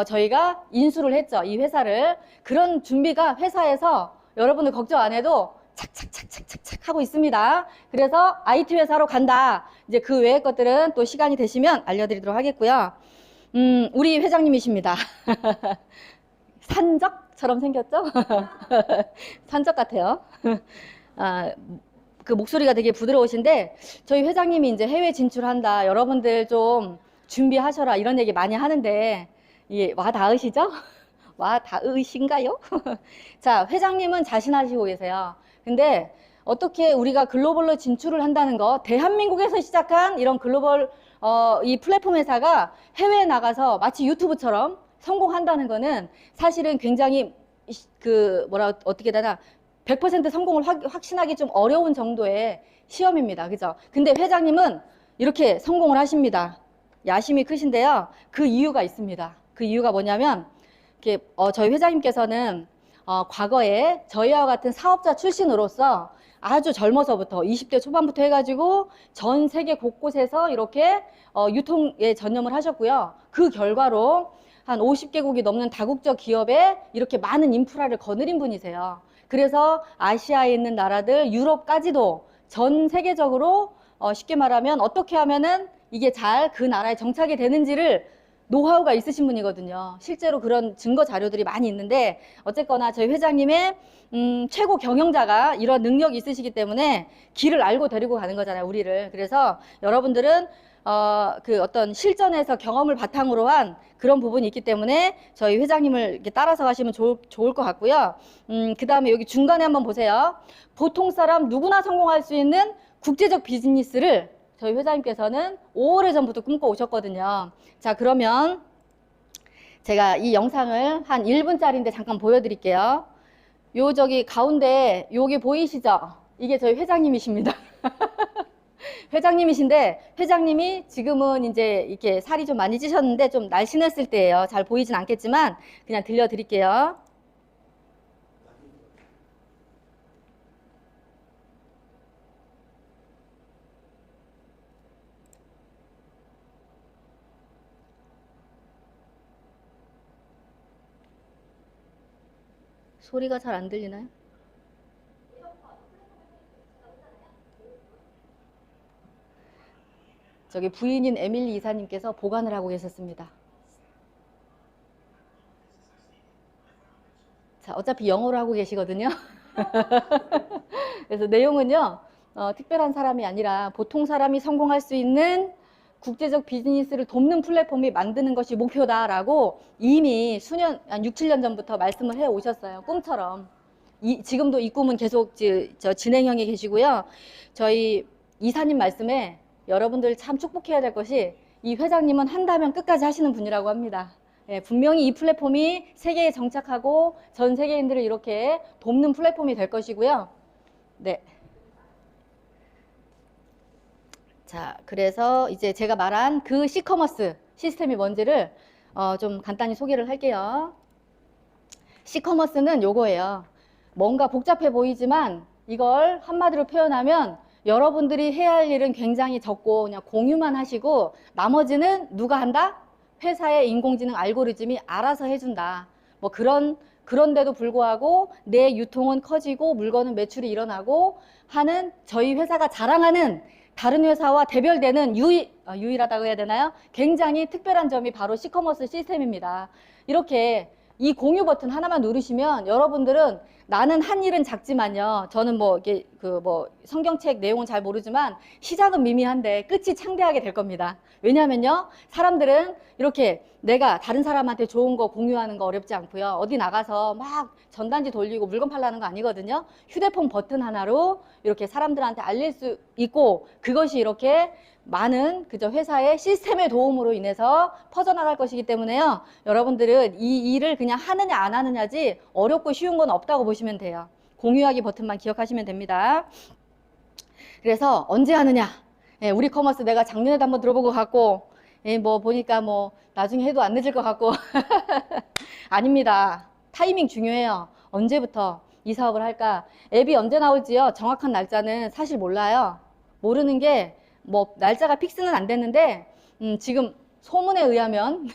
저희가 인수를 했죠. 이 회사를. 그런 준비가 회사에서 여러분들 걱정 안 해도 착착착착착착 하고 있습니다. 그래서 IT 회사로 간다. 이제 그 외의 것들은 또 시간이 되시면 알려드리도록 하겠고요. 우리 회장님이십니다. 산적처럼 생겼죠? 산적 같아요. 그 목소리가 되게 부드러우신데, 저희 회장님이 이제 해외 진출한다, 여러분들 좀 준비하셔라, 이런 얘기 많이 하는데, 예, 와 닿으시죠? 와 닿으신가요? 자, 회장님은 자신하시고 계세요. 근데 어떻게 우리가 글로벌로 진출을 한다는 거, 대한민국에서 시작한 이런 글로벌 이 플랫폼 회사가 해외에 나가서 마치 유튜브처럼 성공한다는 거는 사실은 굉장히 어떻게 되나 100% 성공을 확신하기 좀 어려운 정도의 시험입니다. 그죠? 근데 회장님은 이렇게 성공을 하십니다. 야심이 크신데요. 그 이유가 있습니다. 그 이유가 뭐냐면 이렇게 저희 회장님께서는 과거에 저희와 같은 사업자 출신으로서 아주 젊어서부터 20대 초반부터 해가지고 전 세계 곳곳에서 이렇게 유통에 전념을 하셨고요. 그 결과로 한 50개국이 넘는 다국적 기업에 이렇게 많은 인프라를 거느린 분이세요. 그래서 아시아에 있는 나라들, 유럽까지도 전 세계적으로 쉽게 말하면 어떻게 하면은 이게 잘 그 나라에 정착이 되는지를 노하우가 있으신 분이거든요. 실제로 그런 증거 자료들이 많이 있는데, 어쨌거나 저희 회장님의 최고 경영자가 이런 능력이 있으시기 때문에 길을 알고 데리고 가는 거잖아요, 우리를. 그래서 여러분들은 그 어떤 실전에서 경험을 바탕으로 한 그런 부분이 있기 때문에 저희 회장님을 이렇게 따라서 가시면 좋을 것 같고요. 그 다음에 여기 중간에 한번 보세요. 보통 사람 누구나 성공할 수 있는 국제적 비즈니스를 저희 회장님께서는 오래전부터 꿈꿔오셨거든요. 자, 그러면 제가 이 영상을 한 1분짜리인데 잠깐 보여드릴게요. 저기 가운데 여기 보이시죠? 이게 저희 회장님이십니다. 회장님이신데, 회장님이 지금은 이제 이렇게 살이 좀 많이 찌셨는데 좀 날씬했을 때예요. 잘 보이진 않겠지만 그냥 들려드릴게요. 소리가 잘 안 들리나요? 저기 부인인 에밀리 이사님께서 보관을 하고 계셨습니다. 자, 어차피 영어로 하고 계시거든요. 그래서 내용은요, 특별한 사람이 아니라 보통 사람이 성공할 수 있는 국제적 비즈니스를 돕는 플랫폼이 만드는 것이 목표다라고 이미 한 6, 7년 전부터 말씀을 해 오셨어요. 꿈처럼. 지금도 이 꿈은 계속 저 진행형에 계시고요. 저희 이사님 말씀에 여러분들 참 축복해야 될 것이 이 회장님은 한다면 끝까지 하시는 분이라고 합니다. 예, 분명히 이 플랫폼이 세계에 정착하고 전 세계인들을 이렇게 돕는 플랫폼이 될 것이고요. 네. 자, 그래서 이제 제가 말한 그 시커머스 시스템이 뭔지를 좀 간단히 소개를 할게요. 시커머스는 요거예요. 뭔가 복잡해 보이지만 이걸 한마디로 표현하면 여러분들이 해야 할 일은 굉장히 적고 그냥 공유만 하시고 나머지는 누가 한다? 회사의 인공지능 알고리즘이 알아서 해준다. 뭐 그런데도 불구하고 내 유통은 커지고 물건은 매출이 일어나고 하는 저희 회사가 자랑하는 다른 회사와 대별되는 유일하다고 해야 되나요? 굉장히 특별한 점이 바로 시커머스 시스템입니다. 이렇게 이 공유 버튼 하나만 누르시면 여러분들은 나는 한 일은 작지만요. 저는 뭐 이게 성경책 내용은 잘 모르지만 시작은 미미한데 끝이 창대하게 될 겁니다. 왜냐하면요. 사람들은 이렇게 내가 다른 사람한테 좋은 거 공유하는 거 어렵지 않고요. 어디 나가서 막 전단지 돌리고 물건 팔라는 거 아니거든요. 휴대폰 버튼 하나로 이렇게 사람들한테 알릴 수 있고 그것이 이렇게 많은 그저 회사의 시스템의 도움으로 인해서 퍼져나갈 것이기 때문에요. 여러분들은 이 일을 그냥 하느냐 안 하느냐지 어렵고 쉬운 건 없다고 보시면 돼요. 공유하기 버튼만 기억하시면 됩니다. 그래서 언제 하느냐? 예, 우리 커머스 내가 작년에도 한번 들어본 것 같고 예, 뭐 보니까 뭐 나중에 해도 안 늦을 것 같고 아닙니다. 타이밍 중요해요. 언제부터 이 사업을 할까? 앱이 언제 나올지요? 정확한 날짜는 사실 몰라요. 모르는 게 뭐 날짜가 픽스는 안 됐는데 지금 소문에 의하면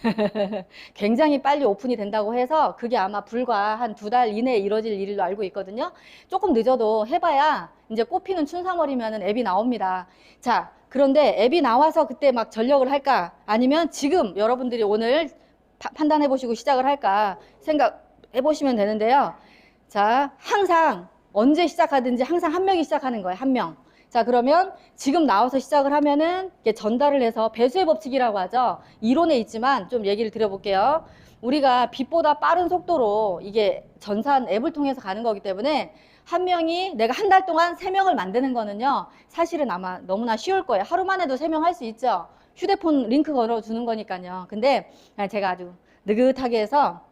굉장히 빨리 오픈이 된다고 해서 그게 아마 불과 한 2달 이내에 이뤄질 일로 알고 있거든요. 조금 늦어도 해봐야 이제 꽃피는 춘삼월이면 앱이 나옵니다. 자, 그런데 앱이 나와서 그때 막 전력을 할까? 아니면 지금 여러분들이 오늘 판단해 보시고 시작을 할까? 생각해 보시면 되는데요. 자, 항상 언제 시작하든지 항상 한 명이 시작하는 거예요. 한 명. 자, 그러면 지금 나와서 시작을 하면은 전달을 해서 배수의 법칙이라고 하죠. 이론에 있지만 좀 얘기를 드려볼게요. 우리가 빛보다 빠른 속도로 이게 전산 앱을 통해서 가는 거기 때문에 한 명이 내가 한 달 동안 3명을 만드는 거는요. 사실은 아마 너무나 쉬울 거예요. 하루만 해도 3명 할 수 있죠. 휴대폰 링크 걸어주는 거니까요. 근데 제가 아주 느긋하게 해서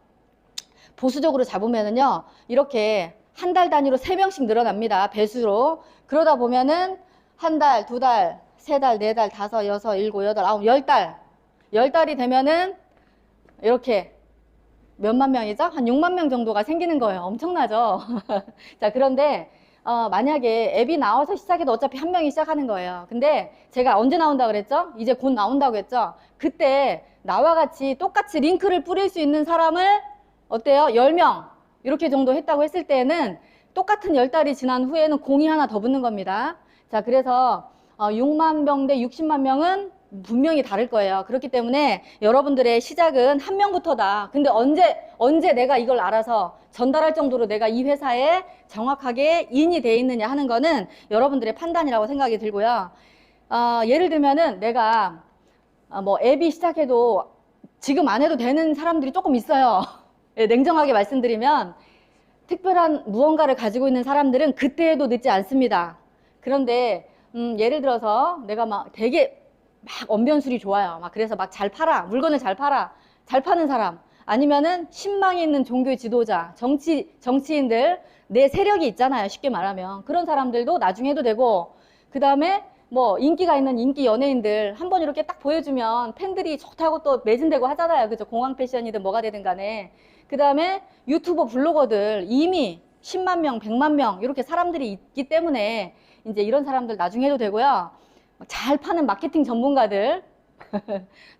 보수적으로 잡으면은요. 이렇게 한 달 단위로 3명씩 늘어납니다. 배수로. 그러다 보면은 한 달, 2달, 3달, 4달, 5, 6, 7, 8, 9, 10달. 10달이 되면은 이렇게 몇만 명이죠? 한 6만 명 정도가 생기는 거예요. 엄청나죠? 자, 그런데 만약에 앱이 나와서 시작해도 어차피 한 명이 시작하는 거예요. 근데 제가 언제 나온다고 그랬죠? 이제 곧 나온다고 했죠? 그때 나와 같이 똑같이 링크를 뿌릴 수 있는 사람을 어때요? 10명 이렇게 정도 했다고 했을 때는 똑같은 10달이 지난 후에는 공이 하나 더 붙는 겁니다. 자, 그래서 6만 명 대 60만 명은 분명히 다를 거예요. 그렇기 때문에 여러분들의 시작은 한 명부터다. 근데 언제 내가 이걸 알아서 전달할 정도로 내가 이 회사에 정확하게 인이 돼 있느냐 하는 거는 여러분들의 판단이라고 생각이 들고요. 예를 들면은 내가 뭐 앱이 시작해도 지금 안 해도 되는 사람들이 조금 있어요. 예, 냉정하게 말씀드리면 특별한 무언가를 가지고 있는 사람들은 그때 해도 늦지 않습니다. 그런데 예를 들어서 내가 막 되게 막 언변술이 좋아요. 막 그래서 막 잘 팔아. 물건을 잘 팔아. 잘 파는 사람. 아니면은 신망이 있는 종교 지도자, 정치인들, 내 세력이 있잖아요. 쉽게 말하면. 그런 사람들도 나중에 해도 되고, 그 다음에 뭐 인기가 있는 인기 연예인들 한번 이렇게 딱 보여주면 팬들이 좋다고 또 매진되고 하잖아요. 그죠? 공항 패션이든 뭐가 되든 간에. 그 다음에 유튜버 블로거들 이미 10만 명, 100만 명 이렇게 사람들이 있기 때문에 이제 이런 사람들 나중에 해도 되고요. 잘 파는 마케팅 전문가들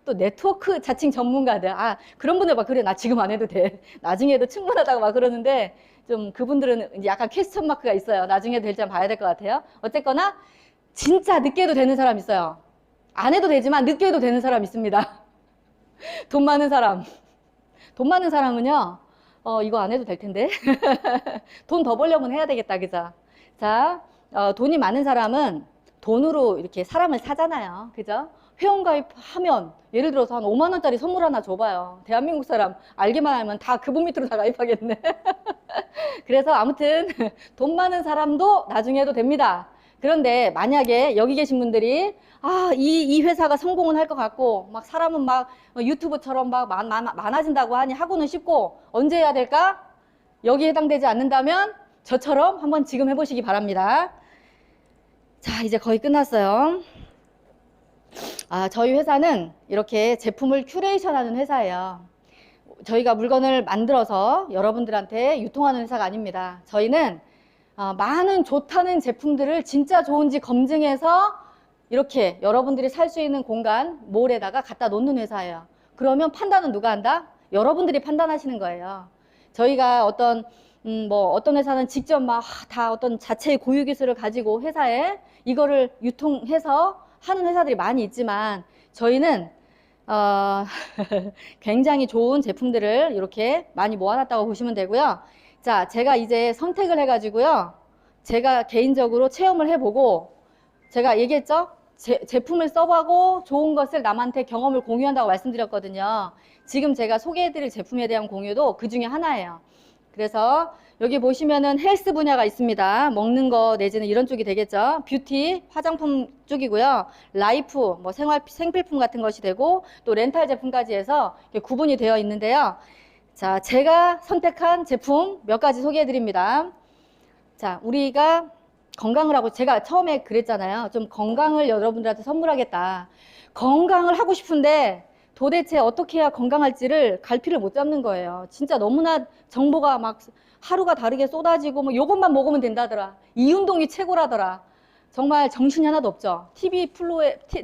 또 네트워크 자칭 전문가들 그런 분들 막 그래 나 지금 안 해도 돼 나중에 해도 충분하다고 막 그러는데 좀 그분들은 이제 약간 퀘스천 마크가 있어요. 나중에 될지 한번 봐야 될 것 같아요. 어쨌거나 진짜 늦게 해도 되는 사람 있어요. 안 해도 되지만 늦게 해도 되는 사람 있습니다. 돈 많은 사람은요 이거 안 해도 될 텐데 돈 더 벌려면 해야 되겠다. 그죠? 자, 돈이 많은 사람은 돈으로 이렇게 사람을 사잖아요. 그죠? 회원가입하면 예를 들어서 한 5만 원짜리 선물 하나 줘봐요. 대한민국 사람 알기만 하면 다 그분 밑으로 다 가입하겠네. 그래서 아무튼 돈 많은 사람도 나중에 해도 됩니다. 그런데 만약에 여기 계신 분들이 이 회사가 성공은 할 것 같고 막 사람은 막 유튜브처럼 막 많아진다고 하니 하고는 싶고 언제 해야 될까? 여기에 해당되지 않는다면 저처럼 한번 지금 해보시기 바랍니다. 자, 이제 거의 끝났어요. 저희 회사는 이렇게 제품을 큐레이션하는 회사예요. 저희가 물건을 만들어서 여러분들한테 유통하는 회사가 아닙니다. 저희는 많은 좋다는 제품들을 진짜 좋은지 검증해서 이렇게 여러분들이 살 수 있는 공간, 몰에다가 갖다 놓는 회사예요. 그러면 판단은 누가 한다? 여러분들이 판단하시는 거예요. 저희가 어떤 회사는 직접 막 다 어떤 자체의 고유 기술을 가지고 회사에 이거를 유통해서 하는 회사들이 많이 있지만 저희는 굉장히 좋은 제품들을 이렇게 많이 모아놨다고 보시면 되고요. 자, 제가 이제 선택을 해가지고요. 제가 개인적으로 체험을 해보고 제가 얘기했죠? 제품을 써보고 좋은 것을 남한테 경험을 공유한다고 말씀드렸거든요. 지금 제가 소개해드릴 제품에 대한 공유도 그 중에 하나예요. 그래서 여기 보시면은 헬스 분야가 있습니다. 먹는 거 내지는 이런 쪽이 되겠죠. 뷰티, 화장품 쪽이고요. 라이프, 생필품 같은 것이 되고 또 렌탈 제품까지 해서 구분이 되어 있는데요. 자, 제가 선택한 제품 몇 가지 소개해 드립니다. 자, 우리가 건강을 하고 제가 처음에 그랬잖아요. 좀 건강을 여러분들한테 선물하겠다. 건강을 하고 싶은데 도대체 어떻게 해야 건강할지를 갈피를 못 잡는 거예요. 진짜 너무나 정보가 막 하루가 다르게 쏟아지고 뭐 요것만 먹으면 된다더라. 이 운동이 최고라더라. 정말 정신이 하나도 없죠.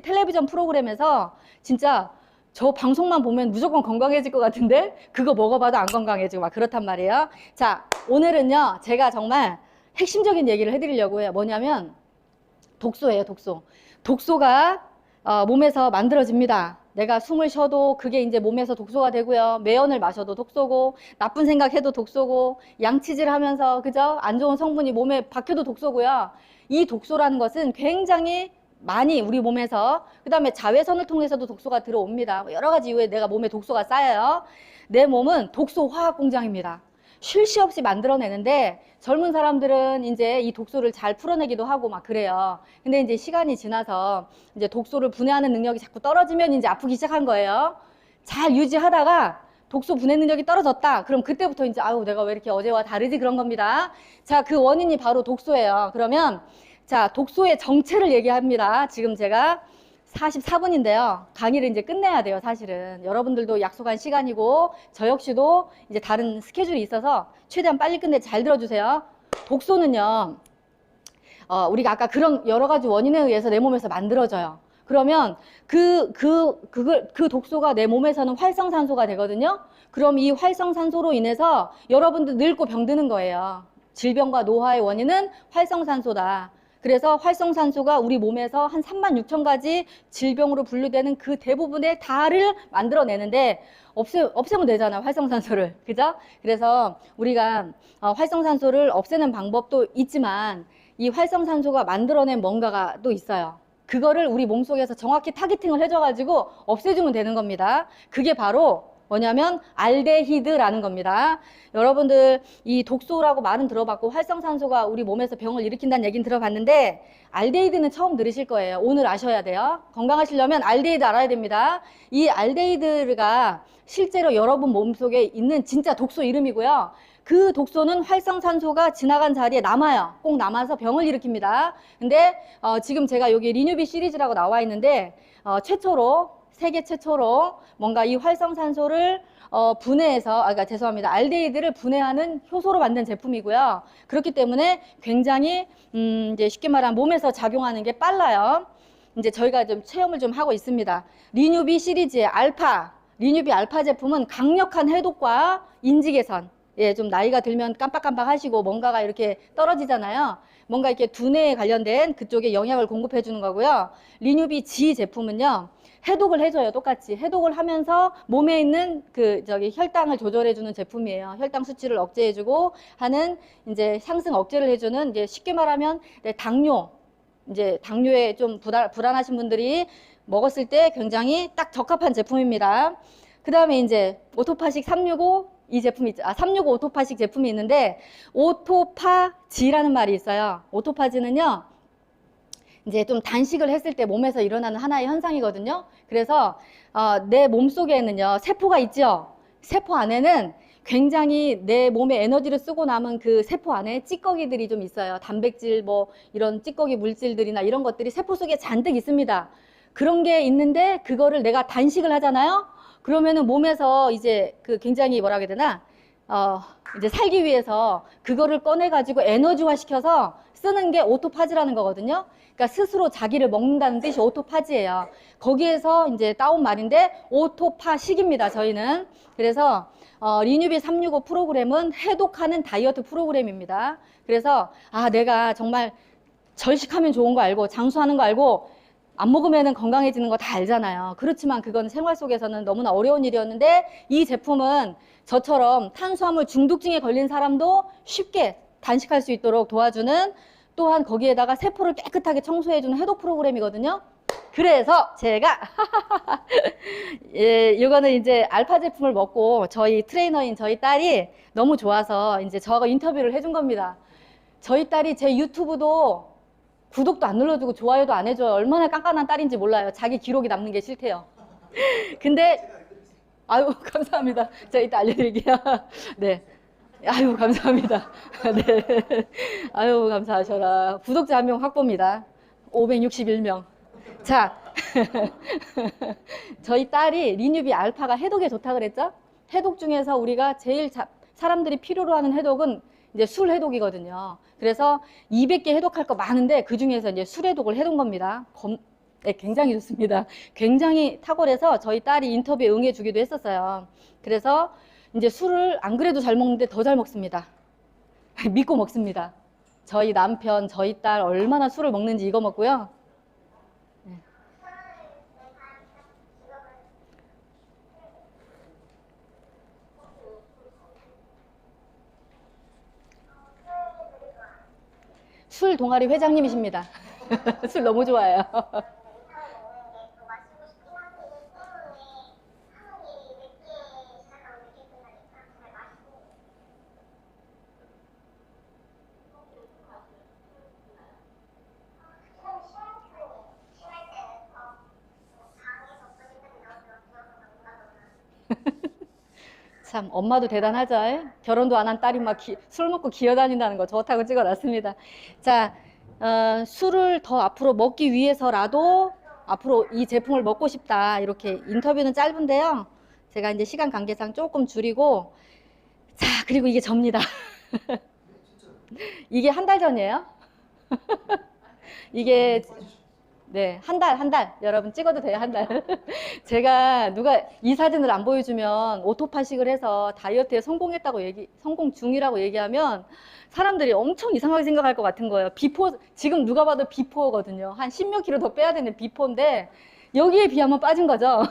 텔레비전 프로그램에서 진짜 저 방송만 보면 무조건 건강해질 것 같은데 그거 먹어봐도 안 건강해지고 막 그렇단 말이에요. 자, 오늘은요 제가 정말 핵심적인 얘기를 해드리려고 해요. 뭐냐면 독소예요. 독소가 몸에서 만들어집니다. 내가 숨을 쉬어도 그게 이제 몸에서 독소가 되고요. 매연을 마셔도 독소고, 나쁜 생각해도 독소고, 양치질 하면서 그죠? 안 좋은 성분이 몸에 박혀도 독소고요. 이 독소라는 것은 굉장히 많이 우리 몸에서, 그 다음에 자외선을 통해서도 독소가 들어옵니다. 여러 가지 이유에 내가 몸에 독소가 쌓여요. 내 몸은 독소 화학 공장입니다. 쉴 새 없이 만들어내는데 젊은 사람들은 이제 이 독소를 잘 풀어내기도 하고 막 그래요. 근데 이제 시간이 지나서 이제 독소를 분해하는 능력이 자꾸 떨어지면 이제 아프기 시작한 거예요. 잘 유지하다가 독소 분해 능력이 떨어졌다. 그럼 그때부터 이제 내가 왜 이렇게 어제와 다르지 그런 겁니다. 자, 그 원인이 바로 독소예요. 그러면 자, 독소의 정체를 얘기합니다. 지금 제가 44분인데요. 강의를 이제 끝내야 돼요, 사실은. 여러분들도 약속한 시간이고, 저 역시도 이제 다른 스케줄이 있어서 최대한 빨리 끝내 잘 들어주세요. 독소는요, 우리가 아까 그런 여러 가지 원인에 의해서 내 몸에서 만들어져요. 그러면 그 독소가 내 몸에서는 활성산소가 되거든요. 그럼 이 활성산소로 인해서 여러분들 늙고 병드는 거예요. 질병과 노화의 원인은 활성산소다. 그래서 활성산소가 우리 몸에서 한 36,000가지 질병으로 분류되는 그 대부분의 다를 만들어내는데 없애면 되잖아요. 활성산소를. 그죠? 그래서 우리가 활성산소를 없애는 방법도 있지만 이 활성산소가 만들어낸 뭔가가 또 있어요. 그거를 우리 몸속에서 정확히 타겟팅을 해줘가지고 없애주면 되는 겁니다. 그게 바로 뭐냐면 알데히드라는 겁니다. 여러분들 이 독소라고 말은 들어봤고 활성산소가 우리 몸에서 병을 일으킨다는 얘기는 들어봤는데 알데히드는 처음 들으실 거예요. 오늘 아셔야 돼요. 건강하시려면 알데히드 알아야 됩니다. 이 알데히드가 실제로 여러분 몸속에 있는 진짜 독소 이름이고요. 그 독소는 활성산소가 지나간 자리에 남아요. 꼭 남아서 병을 일으킵니다. 근데 지금 제가 여기 리뉴비 시리즈라고 나와 있는데 세계 최초로 뭔가 이 활성산소를 분해해서, 죄송합니다. 알데히드를 분해하는 효소로 만든 제품이고요. 그렇기 때문에 굉장히, 이제 쉽게 말하면 몸에서 작용하는 게 빨라요. 이제 저희가 좀 체험을 좀 하고 있습니다. 리뉴비 시리즈의 리뉴비 알파 제품은 강력한 해독과 인지 개선. 예, 좀 나이가 들면 깜빡깜빡 하시고 뭔가가 이렇게 떨어지잖아요. 뭔가 이렇게 두뇌에 관련된 그쪽에 영향을 공급해 주는 거고요. 리뉴비 G 제품은요. 해독을 해줘요. 똑같이. 해독을 하면서 몸에 있는 혈당을 조절해주는 제품이에요. 혈당 수치를 억제해주고 하는 이제 상승 억제를 해주는 이제 쉽게 말하면 당뇨에 좀 불안하신 분들이 먹었을 때 굉장히 딱 적합한 제품입니다. 그 다음에 이제 오토파식 365 이 제품이 있죠. 365 오토파식 제품이 있는데 오토파지라는 말이 있어요. 오토파지는요. 이제 좀 단식을 했을 때 몸에서 일어나는 하나의 현상이거든요. 그래서 내 몸속에는요. 세포가 있죠. 세포 안에는 굉장히 내 몸에 에너지를 쓰고 남은 그 세포 안에 찌꺼기들이 좀 있어요. 단백질 뭐 이런 찌꺼기 물질들이나 이런 것들이 세포 속에 잔뜩 있습니다. 그런 게 있는데 그거를 내가 단식을 하잖아요. 그러면은 몸에서 이제 그 굉장히 뭐라 해야 되나 이제 살기 위해서 그거를 꺼내 가지고 에너지화 시켜서 쓰는 게 오토파지라는 거거든요. 그러니까 스스로 자기를 먹는다는 뜻이 오토파지예요. 거기에서 이제 따온 말인데 오토파식입니다. 저희는. 그래서 리뉴비 365 프로그램은 해독하는 다이어트 프로그램입니다. 그래서 내가 정말 절식하면 좋은 거 알고 장수하는 거 알고 안 먹으면 건강해지는 거 다 알잖아요. 그렇지만 그건 생활 속에서는 너무나 어려운 일이었는데 이 제품은 저처럼 탄수화물 중독증에 걸린 사람도 쉽게 단식할 수 있도록 도와주는 또한 거기에다가 세포를 깨끗하게 청소해주는 해독 프로그램이거든요. 그래서 제가 예, 이거는 이제 알파 제품을 먹고 저희 트레이너인 저희 딸이 너무 좋아서 이제 저하고 인터뷰를 해준 겁니다. 저희 딸이 제 유튜브도 구독도 안 눌러주고 좋아요도 안 해줘요. 얼마나 깐깐한 딸인지 몰라요. 자기 기록이 남는 게 싫대요. 근데 아유 감사합니다. 제가 이따 알려드릴게요. 네. 아유 감사합니다. 네. 아유 감사하셔라. 구독자 1명 확보입니다. 561명. 자, 저희 딸이 리뉴비 알파가 해독에 좋다 그랬죠? 해독 중에서 우리가 제일 사람들이 필요로 하는 해독은 이제 술 해독이거든요. 그래서 200개 해독할 거 많은데 그 중에서 이제 술 해독을 해둔 겁니다. 네, 굉장히 좋습니다. 굉장히 탁월해서 저희 딸이 인터뷰에 응해주기도 했었어요. 그래서 이제 술을 안 그래도 잘 먹는데 더 잘 먹습니다. 믿고 먹습니다. 저희 남편, 저희 딸 얼마나 술을 먹는지 이거 먹고요. 네. 술 동아리 회장님이십니다. 술 너무 좋아해요. 참 엄마도 대단하죠. 결혼도 안 한 딸이 막 술 먹고 기어다닌다는 거 좋다고 찍어놨습니다. 자, 술을 더 앞으로 먹기 위해서라도 앞으로 이 제품을 먹고 싶다. 이렇게 인터뷰는 짧은데요. 제가 이제 시간 관계상 조금 줄이고 자, 그리고 이게 접니다. 이게 한 달 전이에요. 이게 네, 한 달. 여러분 찍어도 돼요, 한 달. 제가 누가 이 사진을 안 보여주면 오토파식을 해서 다이어트에 성공 중이라고 얘기하면 사람들이 엄청 이상하게 생각할 것 같은 거예요. 비포, 지금 누가 봐도 비포거든요. 한 10몇 킬로 더 빼야 되는 비포인데 여기에 비하면 빠진 거죠.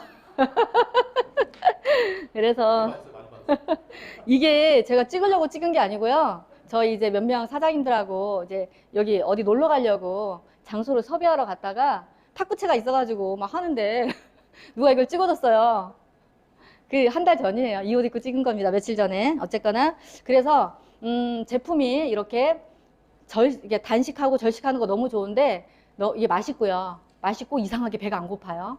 그래서 이게 제가 찍으려고 찍은 게 아니고요. 저희 이제 몇 명 사장님들하고 이제 여기 어디 놀러 가려고 장소를 섭외하러 갔다가 탁구채가 있어가지고 막 하는데 누가 이걸 찍어줬어요. 그 한 달 전이에요. 이 옷 입고 찍은 겁니다. 며칠 전에. 어쨌거나 그래서 제품이 이렇게 이게 단식하고 절식하는 거 너무 좋은데 이게 맛있고요. 맛있고 이상하게 배가 안 고파요.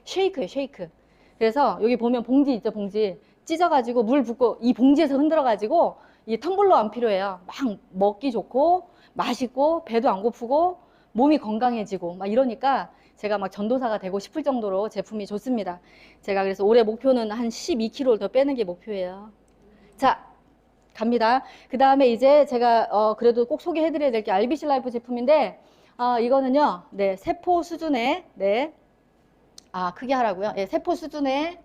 쉐이크예요, 쉐이크. 그래서 여기 보면 봉지 있죠, 봉지. 찢어가지고 물 붓고 이 봉지에서 흔들어가지고 이 텀블러 안 필요해요. 막 먹기 좋고 맛있고 배도 안 고프고 몸이 건강해지고 막 이러니까 제가 막 전도사가 되고 싶을 정도로 제품이 좋습니다. 제가 그래서 올해 목표는 한 12kg를 더 빼는 게 목표예요. 자, 갑니다. 그 다음에 이제 제가 그래도 꼭 소개해드려야 될 게 RBC 라이프 제품인데 이거는요, 네, 세포 수준의 네, 크게 하라고요. 네, 세포 수준의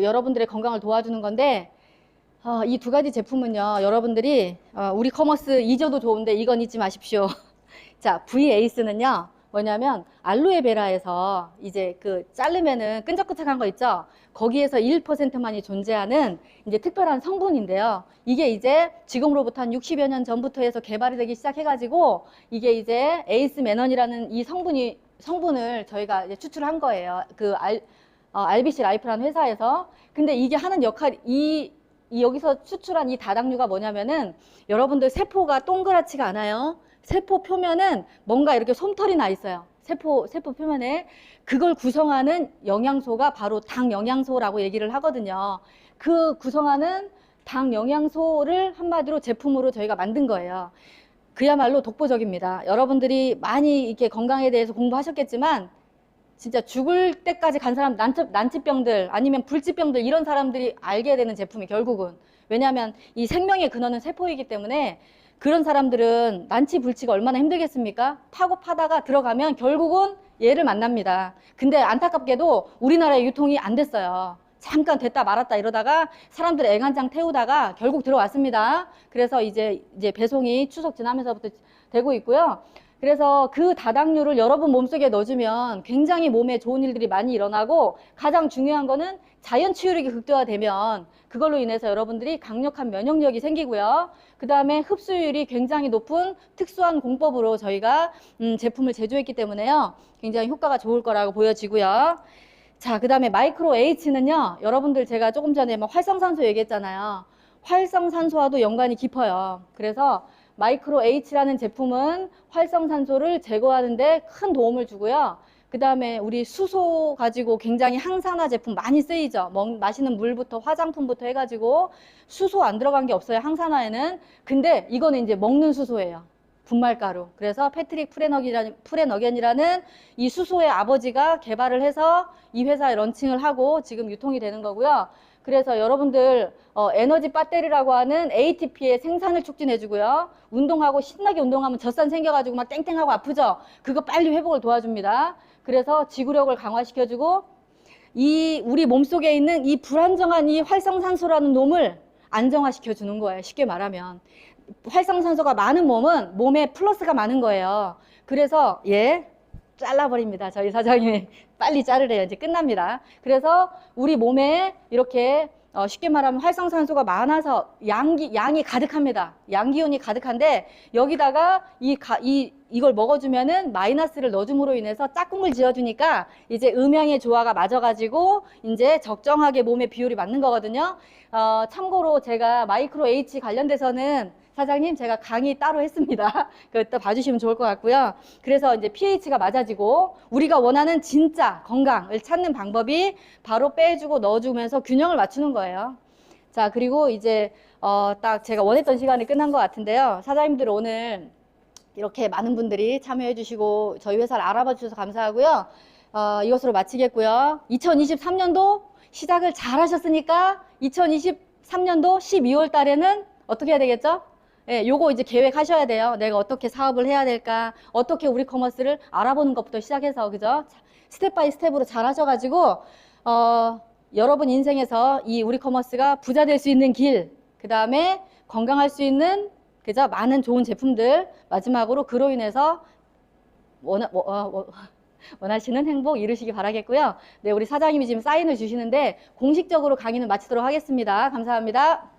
여러분들의 건강을 도와주는 건데 이 두 가지 제품은요, 여러분들이 우리 커머스 잊어도 좋은데 이건 잊지 마십시오. 자, V-ACE는요, 뭐냐면 알로에베라에서 이제 자르면은 끈적끈적한 거 있죠? 거기에서 1%만이 존재하는 이제 특별한 성분인데요. 이게 이제 지금으로부터 한 60여 년 전부터 해서 개발이 되기 시작해가지고 이게 이제 에이스 매넌이라는 이 성분을 저희가 이제 추출한 거예요. RBC 라이프라는 회사에서. 근데 이게 하는 역할이, 여기서 추출한 이 다당류가 뭐냐면은, 여러분들 세포가 동그랗지가 않아요. 세포 표면은 뭔가 이렇게 솜털이 나 있어요. 세포 표면에. 그걸 구성하는 영양소가 바로 당 영양소라고 얘기를 하거든요. 그 구성하는 당 영양소를 한마디로 제품으로 저희가 만든 거예요. 그야말로 독보적입니다. 여러분들이 많이 이렇게 건강에 대해서 공부하셨겠지만, 진짜 죽을 때까지 간 사람, 난치병들 아니면 불치병들 이런 사람들이 알게 되는 제품이 결국은. 왜냐하면 이 생명의 근원은 세포이기 때문에 그런 사람들은 난치 불치가 얼마나 힘들겠습니까? 파고 파다가 들어가면 결국은 얘를 만납니다. 근데 안타깝게도 우리나라에 유통이 안 됐어요. 잠깐 됐다 말았다 이러다가 사람들 애간장 태우다가 결국 들어왔습니다. 그래서 이제 배송이 추석 지나면서부터 되고 있고요. 그래서 그 다당류를 여러분 몸속에 넣어주면 굉장히 몸에 좋은 일들이 많이 일어나고, 가장 중요한 거는 자연 치유력이 극대화되면 그걸로 인해서 여러분들이 강력한 면역력이 생기고요. 그 다음에 흡수율이 굉장히 높은 특수한 공법으로 저희가 제품을 제조했기 때문에요. 굉장히 효과가 좋을 거라고 보여지고요. 자, 그 다음에 마이크로 H는요, 여러분들 제가 조금 전에 뭐 활성산소 얘기했잖아요. 활성산소와도 연관이 깊어요. 그래서 마이크로 H라는 제품은 활성산소를 제거하는데 큰 도움을 주고요. 그 다음에 우리 수소 가지고 굉장히 항산화 제품 많이 쓰이죠. 마시는 물부터 화장품부터 해가지고 수소 안 들어간 게 없어요, 항산화에는. 근데 이거는 이제 먹는 수소예요. 분말가루. 그래서 패트릭 프레너겐이라는 이 수소의 아버지가 개발을 해서 이 회사에 런칭을 하고 지금 유통이 되는 거고요. 그래서 여러분들 에너지 배터리라고 하는 ATP의 생산을 促진해주고요. 운동하고 신나게 운동하면 젖산 생겨가지고 막 땡땡하고 아프죠? 그거 빨리 회복을 도와줍니다. 그래서 지구력을 강화시켜주고, 우리 몸속에 있는 이 불안정한 이 활성산소라는 놈을 안정화시켜주는 거예요. 쉽게 말하면. 활성산소가 많은 몸은 몸에 플러스가 많은 거예요. 그래서 잘라버립니다. 저희 사장님이 빨리 자르래요. 이제 끝납니다. 그래서 우리 몸에 이렇게 쉽게 말하면 활성산소가 많아서 양이 가득합니다. 양기운이 가득한데, 여기다가 이걸 먹어주면은 마이너스를 넣어줌으로 인해서 짝꿍을 지어주니까 이제 음양의 조화가 맞아가지고 이제 적정하게 몸의 비율이 맞는 거거든요. 참고로 제가 마이크로 H 관련돼서는 사장님 제가 강의 따로 했습니다. 그것도 봐주시면 좋을 것 같고요. 그래서 이제 pH가 맞아지고 우리가 원하는 진짜 건강을 찾는 방법이 바로 빼주고 넣어주면서 균형을 맞추는 거예요. 자, 그리고 이제 딱 제가 원했던 시간이 끝난 것 같은데요. 사장님들 오늘 이렇게 많은 분들이 참여해 주시고 저희 회사를 알아봐 주셔서 감사하고요. 이것으로 마치겠고요. 2023년도 시작을 잘 하셨으니까 2023년도 12월 달에는 어떻게 해야 되겠죠? 요거 이제 계획하셔야 돼요. 내가 어떻게 사업을 해야 될까? 어떻게 우리 커머스를 알아보는 것부터 시작해서, 그죠? 스텝 바이 스텝으로 잘 하셔가지고, 여러분 인생에서 이 우리 커머스가 부자 될 수 있는 길, 그 다음에 건강할 수 있는, 그죠? 많은 좋은 제품들, 마지막으로 그로 인해서 원하시는 행복 이루시기 바라겠고요. 네, 우리 사장님이 지금 사인을 주시는데 공식적으로 강의는 마치도록 하겠습니다. 감사합니다.